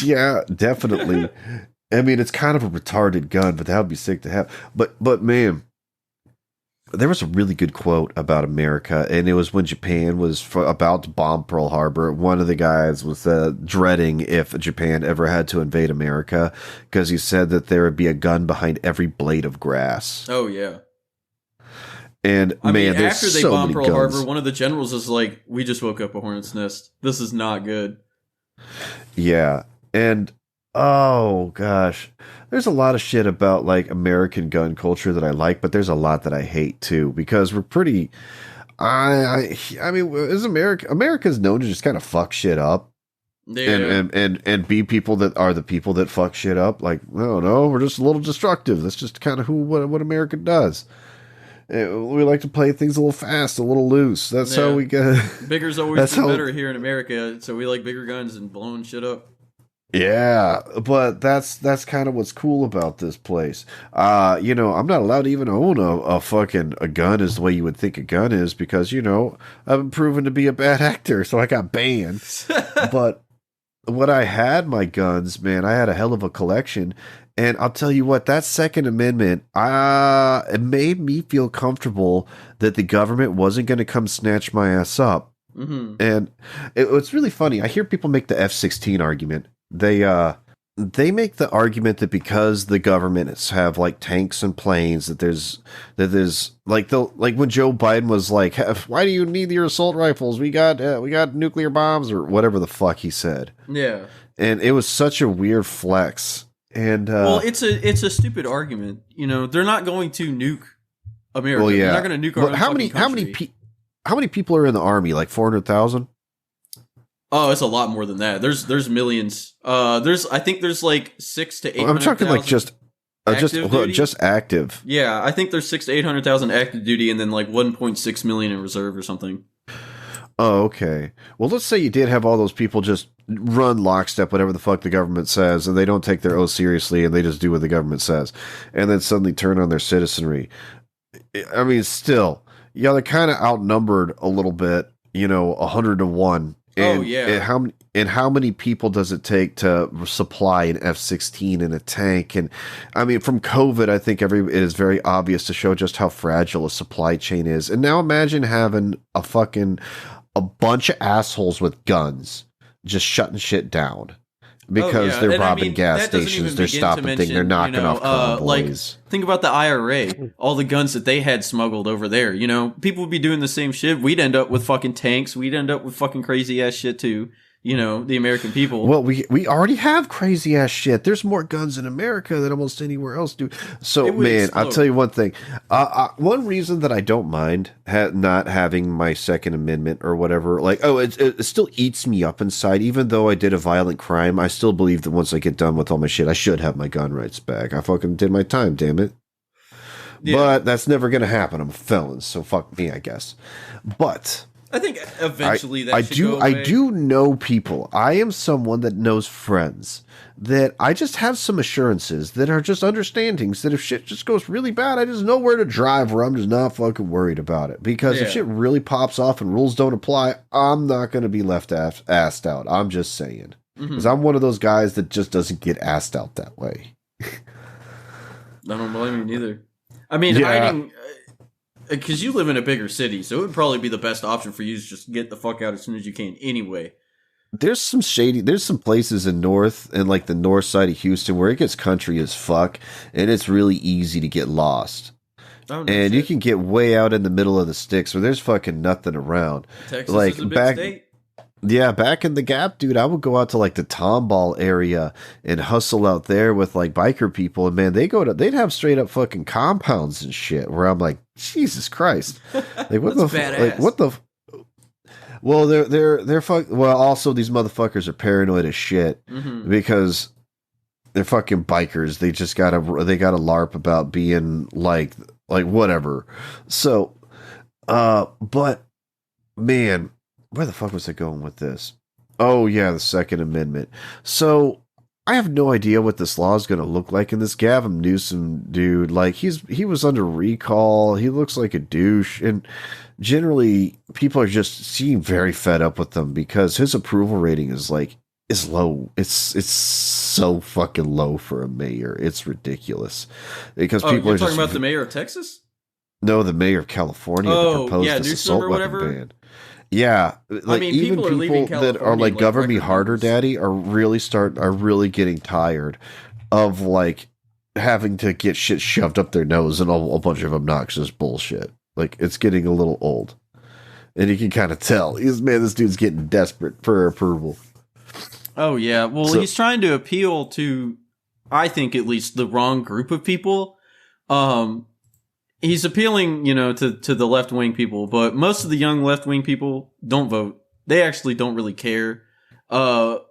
Speaker 1: Yeah, definitely. I mean, it's kind of a retarded gun, but that would be sick to have. But man. There was a really good quote about America, and it was when Japan was about to bomb Pearl Harbor. One of the guys was dreading if Japan ever had to invade America because he said that there would be a gun behind every blade of grass.
Speaker 2: Oh, yeah.
Speaker 1: And I mean,
Speaker 2: after they bombed Pearl Harbor, one of the generals is like, we just woke up a hornet's nest. This is not good.
Speaker 1: Yeah. And oh, gosh. There's a lot of shit about like American gun culture that I like, but there's a lot that I hate too because we're pretty. I mean, is America's known to just kind of fuck shit up, and be people that are the people that fuck shit up. Like, no, we're just a little destructive. That's just kind of what America does. We like to play things a little fast, a little loose. That's how we get.
Speaker 2: Bigger's always better here in America, so we like bigger guns and blowing shit up.
Speaker 1: Yeah, but that's kind of what's cool about this place. You know, I'm not allowed to even own a gun as the way you would think a gun is because, you know, I've been proven to be a bad actor, so I got banned. But when I had my guns, man, I had a hell of a collection. And I'll tell you what, that Second Amendment, it made me feel comfortable that the government wasn't going to come snatch my ass up. Mm-hmm. And it's really funny. I hear people make the F-16 argument. They make the argument that because the governments have like tanks and planes that there's like when Joe Biden was like, why do you need your assault rifles? We got nuclear bombs or whatever the fuck he said.
Speaker 2: Yeah. And
Speaker 1: it was such a weird flex. And
Speaker 2: well, it's a stupid argument. You know, they're not going to nuke America. Well, yeah. They're not going to nuke our own
Speaker 1: how many people are in the army? Like 400,000?
Speaker 2: Oh, it's a lot more than that. There's millions. I think there's like 6 to 800,000.
Speaker 1: I'm talking like just active.
Speaker 2: Yeah, I think there's 6 to 800,000 active duty, and then like 1.6 million in reserve or something.
Speaker 1: Oh, okay. Well, let's say you did have all those people just run lockstep whatever the fuck the government says, and they don't take their oath seriously, and they just do what the government says, and then suddenly turn on their citizenry. I mean, still, yeah, they're kind of outnumbered a little bit, 100-1. And, how many people does it take to supply an F-16 and a tank? And I mean, from COVID, I think it is very obvious to show just how fragile a supply chain is. And now imagine having a bunch of assholes with guns just shutting shit down because they're robbing gas stations, they're stopping things, they're knocking off convoys.
Speaker 2: Think about the IRA, all the guns that they had smuggled over there. People would be doing the same shit. We'd end up with fucking tanks. We'd end up with fucking crazy ass shit too. The American people.
Speaker 1: Well, we already have crazy ass shit. There's more guns in America than almost anywhere else do. So, man, I'll tell you one thing. One reason that I don't mind not having my Second Amendment or whatever, it still eats me up inside. Even though I did a violent crime, I still believe that once I get done with all my shit, I should have my gun rights back. I fucking did my time, damn it. Yeah. But that's never going to happen. I'm a felon, so fuck me, I guess. But
Speaker 2: I think eventually that should go away.
Speaker 1: I do know people. I am someone that knows friends that I just have some assurances that are just understandings that if shit just goes really bad, I just know where to drive where I'm just not fucking worried about it. Because if shit really pops off and rules don't apply, I'm not going to be left assed out. I'm just saying. Because I'm one of those guys that just doesn't get assed out that way.
Speaker 2: I don't blame you neither. I mean, hiding... Because you live in a bigger city, so it would probably be the best option for you to just get the fuck out as soon as you can anyway.
Speaker 1: There's some places in the north side of Houston where it gets country as fuck, and it's really easy to get lost. You can get way out in the middle of the sticks where there's fucking nothing around.
Speaker 2: Texas is a big state.
Speaker 1: Yeah, back in the Gap, dude, I would go out to the Tomball area and hustle out there with biker people, and man, they'd have straight up fucking compounds and shit where I'm like, Jesus Christ, what the
Speaker 2: badass.
Speaker 1: What the? Well, they're well, also these motherfuckers are paranoid as shit because they're fucking bikers. They just got a LARP about being like whatever. So, but man. Where the fuck was I going with this? Oh, yeah, the Second Amendment. So, I have no idea what this law is going to look like. And this Gavin Newsom dude, he was under recall. He looks like a douche. And generally, people are just seem very fed up with him because his approval rating is low. It's so fucking low for a mayor. It's ridiculous. Because people are
Speaker 2: talking about the mayor of Texas?
Speaker 1: No, the mayor of California that proposed this assault weapon ban. Yeah, even people that are govern me harder, daddy, are really getting tired of having to get shit shoved up their nose and a bunch of obnoxious bullshit. It's getting a little old, and you can kind of tell. This dude's getting desperate for approval.
Speaker 2: Oh yeah, well, he's trying to appeal to, I think at least, the wrong group of people. He's appealing, to the left-wing people, but most of the young left-wing people don't vote. They actually don't really care. The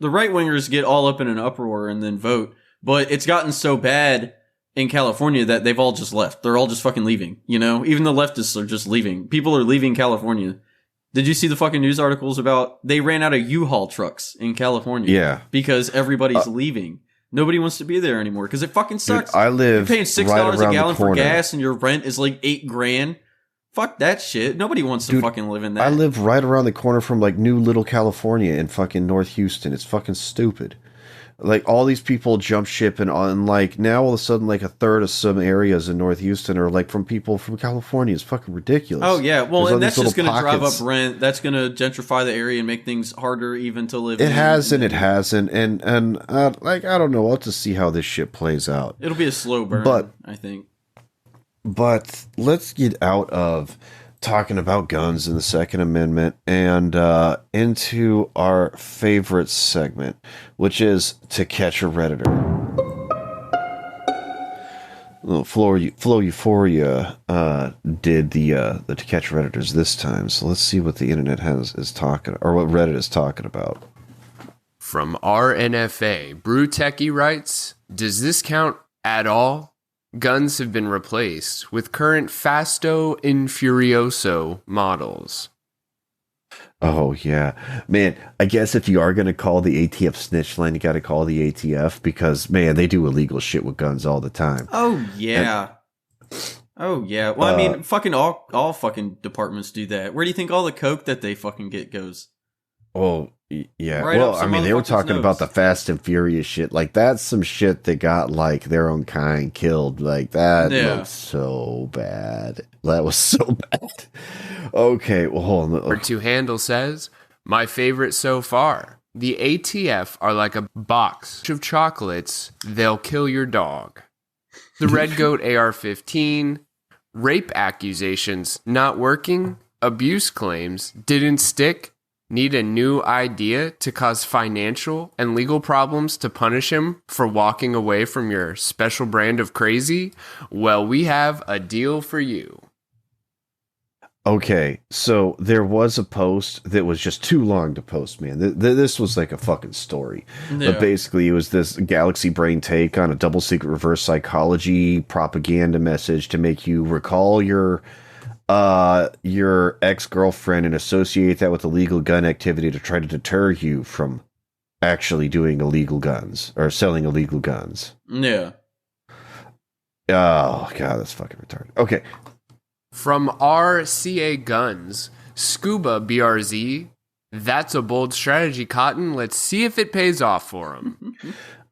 Speaker 2: right-wingers get all up in an uproar and then vote, but it's gotten so bad in California that they've all just left. They're all just fucking leaving, Even the leftists are just leaving. People are leaving California. Did you see the fucking news articles about they ran out of U-Haul trucks in California?
Speaker 1: Yeah.
Speaker 2: Because everybody's leaving. Nobody wants to be there anymore because it fucking sucks.
Speaker 1: Dude, I live
Speaker 2: You're paying $6
Speaker 1: right
Speaker 2: a gallon for gas and your rent is $8,000. Fuck that shit. Nobody wants to fucking live in that.
Speaker 1: I live right around the corner from New Little California in fucking North Houston. It's fucking stupid. All these people jump ship and now all of a sudden a third of some areas in North Houston are from people from California. It's fucking ridiculous.
Speaker 2: Oh yeah, well, and that's just going to drive up rent. That's going to gentrify the area and make things harder even to live in.
Speaker 1: It hasn't, and I don't know. I'll have to see how this shit plays out.
Speaker 2: It'll be a slow burn, I think.
Speaker 1: But let's get out of talking about guns and the Second Amendment and into our favorite segment, which is To Catch a Redditor. Flow Euphoria did the To Catch Redditors this time, so let's see what the internet is talking, or what Reddit is talking about.
Speaker 7: From RNFA, Brew Techie writes, does this count at all? Guns have been replaced with current Fasto and Furioso models.
Speaker 1: Oh yeah, man. I guess if you are gonna call the ATF snitch line, you got to call the ATF because man, they do illegal shit with guns all the time.
Speaker 2: Oh yeah. Oh yeah. Well, I mean, fucking all fucking departments do that. Where do you think all the coke that they fucking get goes?
Speaker 1: Oh yeah.
Speaker 2: Right
Speaker 1: Well,
Speaker 2: up
Speaker 1: I
Speaker 2: some
Speaker 1: mean, they were
Speaker 2: motherfucker's
Speaker 1: talking about the
Speaker 2: nose.
Speaker 1: Fast and Furious shit. Like that's some shit that got like their own kind killed. Like that
Speaker 2: Yeah.
Speaker 1: looks so bad. That was so bad. Okay, well, hold on.
Speaker 7: Or to Handle says, my favorite so far. The ATF are like a box of chocolates. They'll kill your dog. The Red Goat AR-15. Rape accusations not working. Abuse claims didn't stick. Need a new idea to cause financial and legal problems to punish him for walking away from your special brand of crazy? Well, we have a deal for you.
Speaker 1: Okay, so there was a post that was just too long to post, man. This was like a fucking story.
Speaker 2: Yeah.
Speaker 1: But basically, it was this Galaxy Brain take on a double secret reverse psychology propaganda message to make you recall your ex-girlfriend and associate that with illegal gun activity to try to deter you from actually doing illegal guns or selling illegal guns.
Speaker 2: Yeah.
Speaker 1: Oh, God, that's fucking retarded. Okay.
Speaker 7: From RCA Guns, Scuba BRZ, that's a bold strategy, Cotton. Let's see if it pays off for him.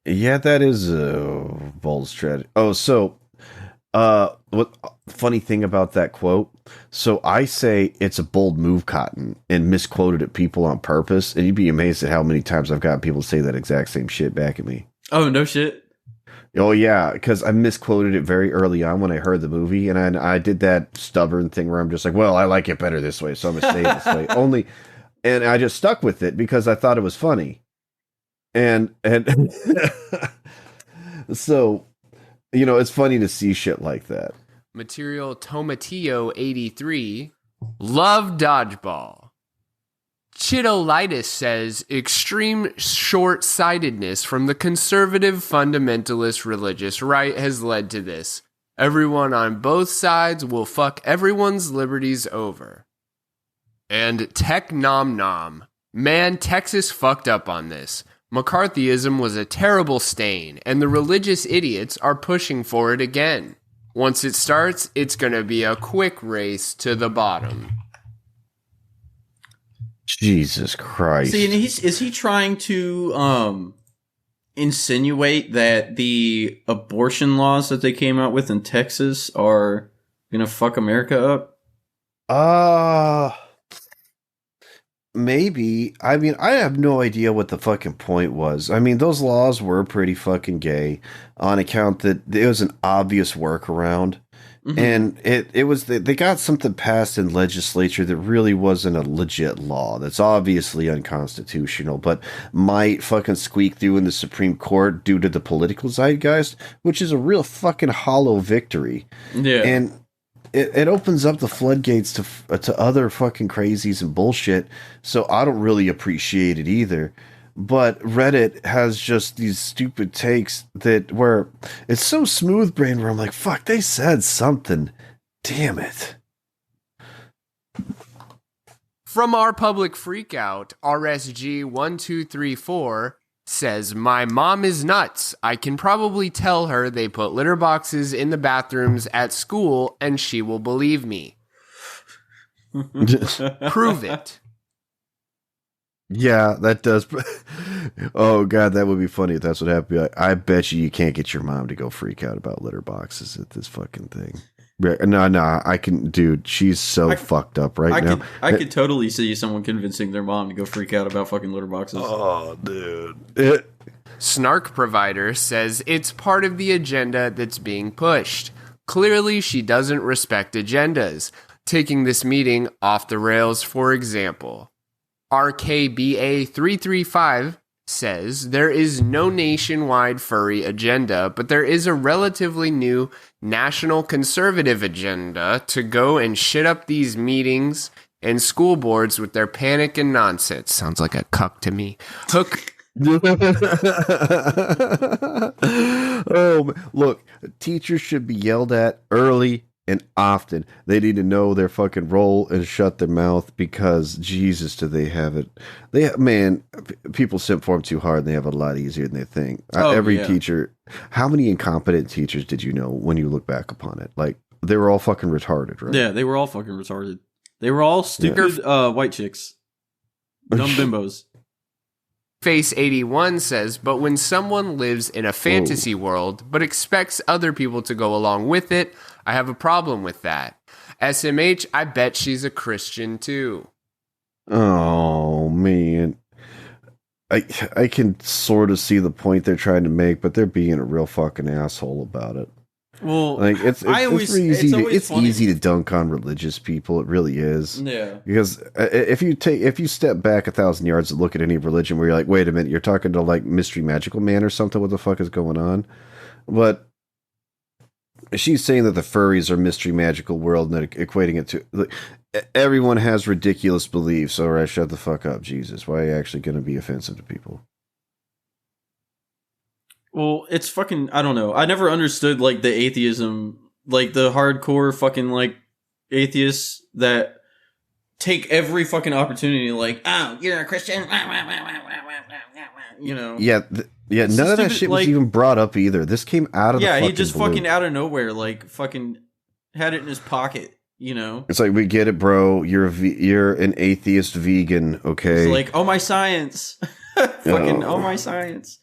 Speaker 1: Yeah, that is a bold strategy. Oh, so, what funny thing about that quote? So I say it's a bold move, Cotton, and misquoted at people on purpose, and you'd be amazed at how many times I've got people say that exact same shit back at me.
Speaker 2: Oh no shit.
Speaker 1: Oh yeah, because I misquoted it very early on when I heard the movie, and I did that stubborn thing where I'm just like, well, I like it better this way, so I'm gonna say it this way only, and I just stuck with it because I thought it was funny, and so it's funny to see shit like that.
Speaker 7: Material Tomatillo 83, love dodgeball. Chitolitis says extreme short-sightedness from the conservative fundamentalist religious right has led to this. Everyone on both sides will fuck everyone's liberties over. And Tech Nom Nom. Man, Texas fucked up on this. McCarthyism was a terrible stain, and the religious idiots are pushing for it again. Once it starts, it's gonna be a quick race to the bottom.
Speaker 1: Jesus Christ.
Speaker 2: See, and is he trying to insinuate that the abortion laws that they came out with in Texas are gonna fuck America up?
Speaker 1: Maybe. I mean, I have no idea what the fucking point was. I mean, those laws were pretty fucking gay on account that it was an obvious workaround. Mm-hmm. And it was they got something passed in legislature that really wasn't a legit law. That's obviously unconstitutional, but might fucking squeak through in the Supreme Court due to the political zeitgeist, which is a real fucking hollow victory.
Speaker 2: Yeah.
Speaker 1: And it opens up the floodgates to other fucking crazies and bullshit. So I don't really appreciate it either. But Reddit has just these stupid takes where it's so smooth brain where I'm like, fuck, they said something. Damn it.
Speaker 7: From our public freakout, RSG1234 says, my mom is nuts. I can probably tell her they put litter boxes in the bathrooms at school and she will believe me. Prove it.
Speaker 1: Yeah, that does. Oh, God, that would be funny if that's what happened. Like, I bet you can't get your mom to go freak out about litter boxes at this fucking thing. No, I can, dude, she's so fucked up right now.
Speaker 2: I could totally see someone convincing their mom to go freak out about fucking litter boxes.
Speaker 1: Oh, dude.
Speaker 7: Snark Provider says it's part of the agenda that's being pushed. Clearly, she doesn't respect agendas. Taking this meeting off the rails, for example. RKBA335 says there is no nationwide furry agenda, but there is a relatively new national conservative agenda to go and shit up these meetings and school boards with their panic and nonsense. Sounds like a cuck to me. Hook.
Speaker 1: Oh, look, teachers should be yelled at early and often. They need to know their fucking role and shut their mouth, because Jesus, do they have it? People simp for them too hard, and they have it a lot easier than they think. Every teacher, how many incompetent teachers did you know when you look back upon it? Like, they were all fucking retarded, right?
Speaker 2: Yeah, they were all fucking retarded. They were all stupid white chicks. Dumb bimbos.
Speaker 7: Face 81 says, but when someone lives in a fantasy world but expects other people to go along with it, I have a problem with that. SMH, I bet she's a Christian too.
Speaker 1: Oh, man. I can sort of see the point they're trying to make, but they're being a real fucking asshole about it.
Speaker 2: Well,
Speaker 1: like it's easy to dunk on religious people. It really is.
Speaker 2: Yeah.
Speaker 1: Because if you step back 1,000 yards and look at any religion where you're like, wait a minute, you're talking to like Mystery Magical Man or something. What the fuck is going on? But she's saying that the furries are Mystery Magical World and equating it to like, everyone has ridiculous beliefs. All right, shut the fuck up, Jesus. Why are you actually going to be offensive to people?
Speaker 2: Well, it's fucking, I don't know. I never understood, like, the atheism, like, the hardcore fucking, like, atheists that take every fucking opportunity, like, oh, you're a Christian, you know.
Speaker 1: Yeah, none of that shit was even brought up either. This came out of the fucking
Speaker 2: he just
Speaker 1: blue.
Speaker 2: fucking out of nowhere, like, fucking had it in his pocket, you know.
Speaker 1: It's like, we get it, bro. You're an atheist vegan, okay?
Speaker 2: It's like, oh, my science. Fucking, oh, my science.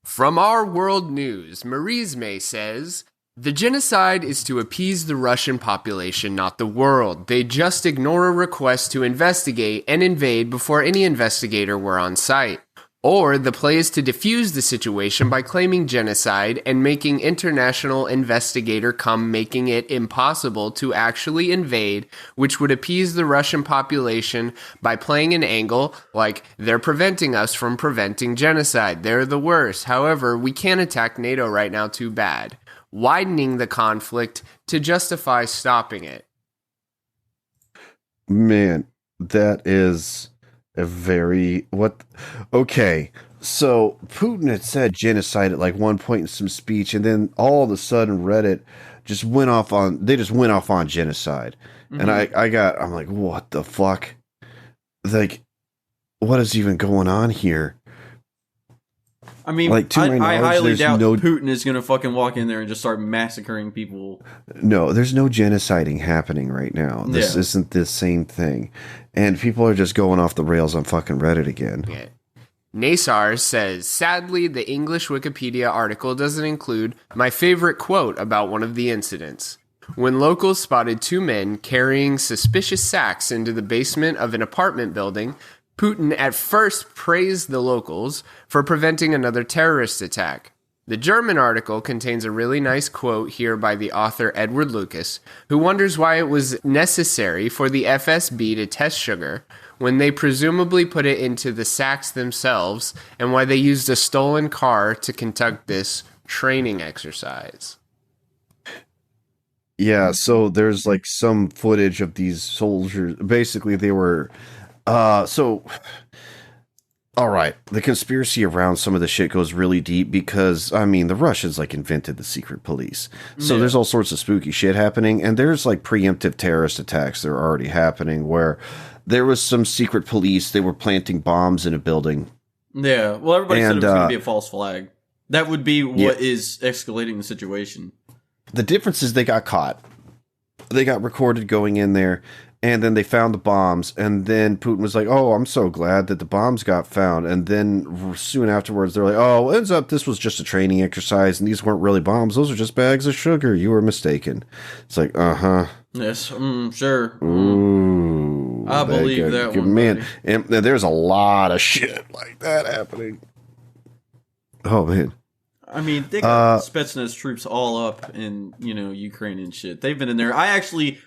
Speaker 7: From Our World News, Marisme says, the genocide is to appease the Russian population, not the world. They just ignore a request to investigate and invade before any investigator were on site. Or the play is to defuse the situation by claiming genocide and making international investigator come, making it impossible to actually invade, which would appease the Russian population by playing an angle like they're preventing us from preventing genocide. They're the worst. However, we can't attack NATO right now, too bad. Widening the conflict to justify stopping it.
Speaker 1: Man, that is a very okay, so Putin had said genocide at like one point in some speech, and then all of a sudden Reddit just went off on genocide. And I'm like, what the fuck? Like, what is even going on here?
Speaker 2: I mean,
Speaker 1: like,
Speaker 2: I highly doubt Putin is going to fucking walk in there and just start massacring people.
Speaker 1: No, there's no genociding happening right now. This isn't the same thing. And people are just going off the rails on fucking Reddit again.
Speaker 7: Yeah. Nasar says, sadly, the English Wikipedia article doesn't include my favorite quote about one of the incidents. When locals spotted two men carrying suspicious sacks into the basement of an apartment building, Putin at first praised the locals for preventing another terrorist attack. The German article contains a really nice quote here by the author Edward Lucas, who wonders why it was necessary for the FSB to test sugar when they presumably put it into the sacks themselves, and why they used a stolen car to conduct this training exercise.
Speaker 1: Yeah, so there's like some footage of these soldiers. Basically, they were... all right, the conspiracy around some of the shit goes really deep because, I mean, the Russians like invented the secret police. So there's all sorts of spooky shit happening, and there's like preemptive terrorist attacks that are already happening where there was some secret police, they were planting bombs in a building.
Speaker 2: Yeah, well, everybody said it was going to be a false flag. That would be what is escalating the situation.
Speaker 1: The difference is they got caught. They got recorded going in there. And then they found the bombs, and then Putin was like, oh, I'm so glad that the bombs got found. And then soon afterwards, they're like, oh, ends up this was just a training exercise, and these weren't really bombs. Those are just bags of sugar. You were mistaken. It's like, uh-huh.
Speaker 2: Yes, sure.
Speaker 1: Ooh.
Speaker 2: I believe that one.
Speaker 1: Man, and there's a lot of shit like that happening. Oh, man.
Speaker 2: I mean, they got Spetsnaz troops all up in, Ukraine and shit. They've been in there.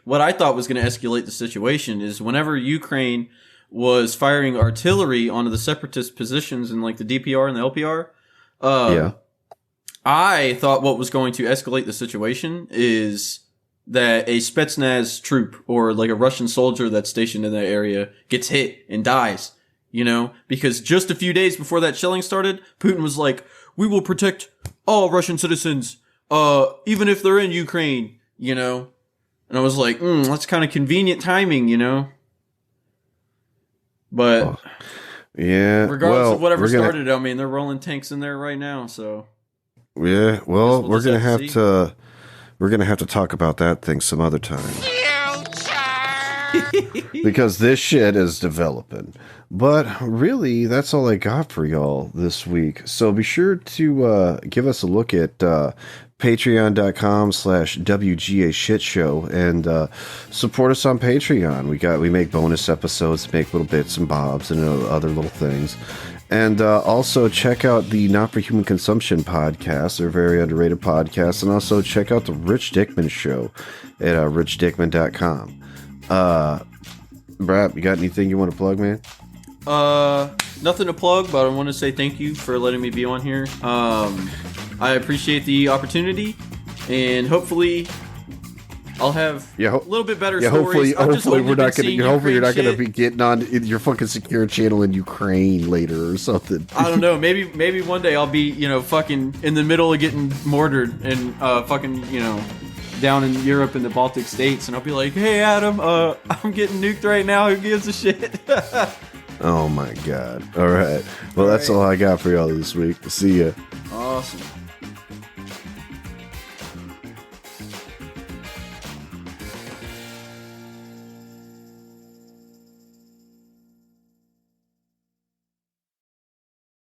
Speaker 2: What I thought was going to escalate the situation is whenever Ukraine was firing artillery onto the separatist positions in like the DPR and the LPR, I thought what was going to escalate the situation is that a Spetsnaz troop or like a Russian soldier that's stationed in that area gets hit and dies, because just a few days before that shelling started, Putin was like, we will protect all Russian citizens. even if they're in Ukraine, you know. And I was like, that's kind of convenient timing, you know. But
Speaker 1: yeah,
Speaker 2: regardless of whatever started, I mean, they're rolling tanks in there right now, so
Speaker 1: yeah. Well, we're gonna have to talk about that thing some other time. Because this shit is developing. But really, that's all I got for y'all this week. So be sure to give us a look at patreon.com/WGA shitshow and support us on Patreon. We make bonus episodes, make little bits and bobs and other little things. And also check out the Not for Human Consumption podcast. They're a very underrated podcast. And also check out the Rich Dickman show at richdickman.com. Brap, you got anything you want to plug, man?
Speaker 2: Nothing to plug, but I want to say thank you for letting me be on here. I appreciate the opportunity, and hopefully I'll have a little bit better stories.
Speaker 1: Hopefully you're not going to be getting on your fucking secure channel in Ukraine later or something.
Speaker 2: I don't know. Maybe one day I'll be, fucking in the middle of getting mortared and fucking, down in Europe and the Baltic states, and I'll be like, "Hey, Adam, I'm getting nuked right now. Who gives a shit?"
Speaker 1: Oh my god! All right. Well, that's all I got for y'all this week. See ya.
Speaker 2: Awesome.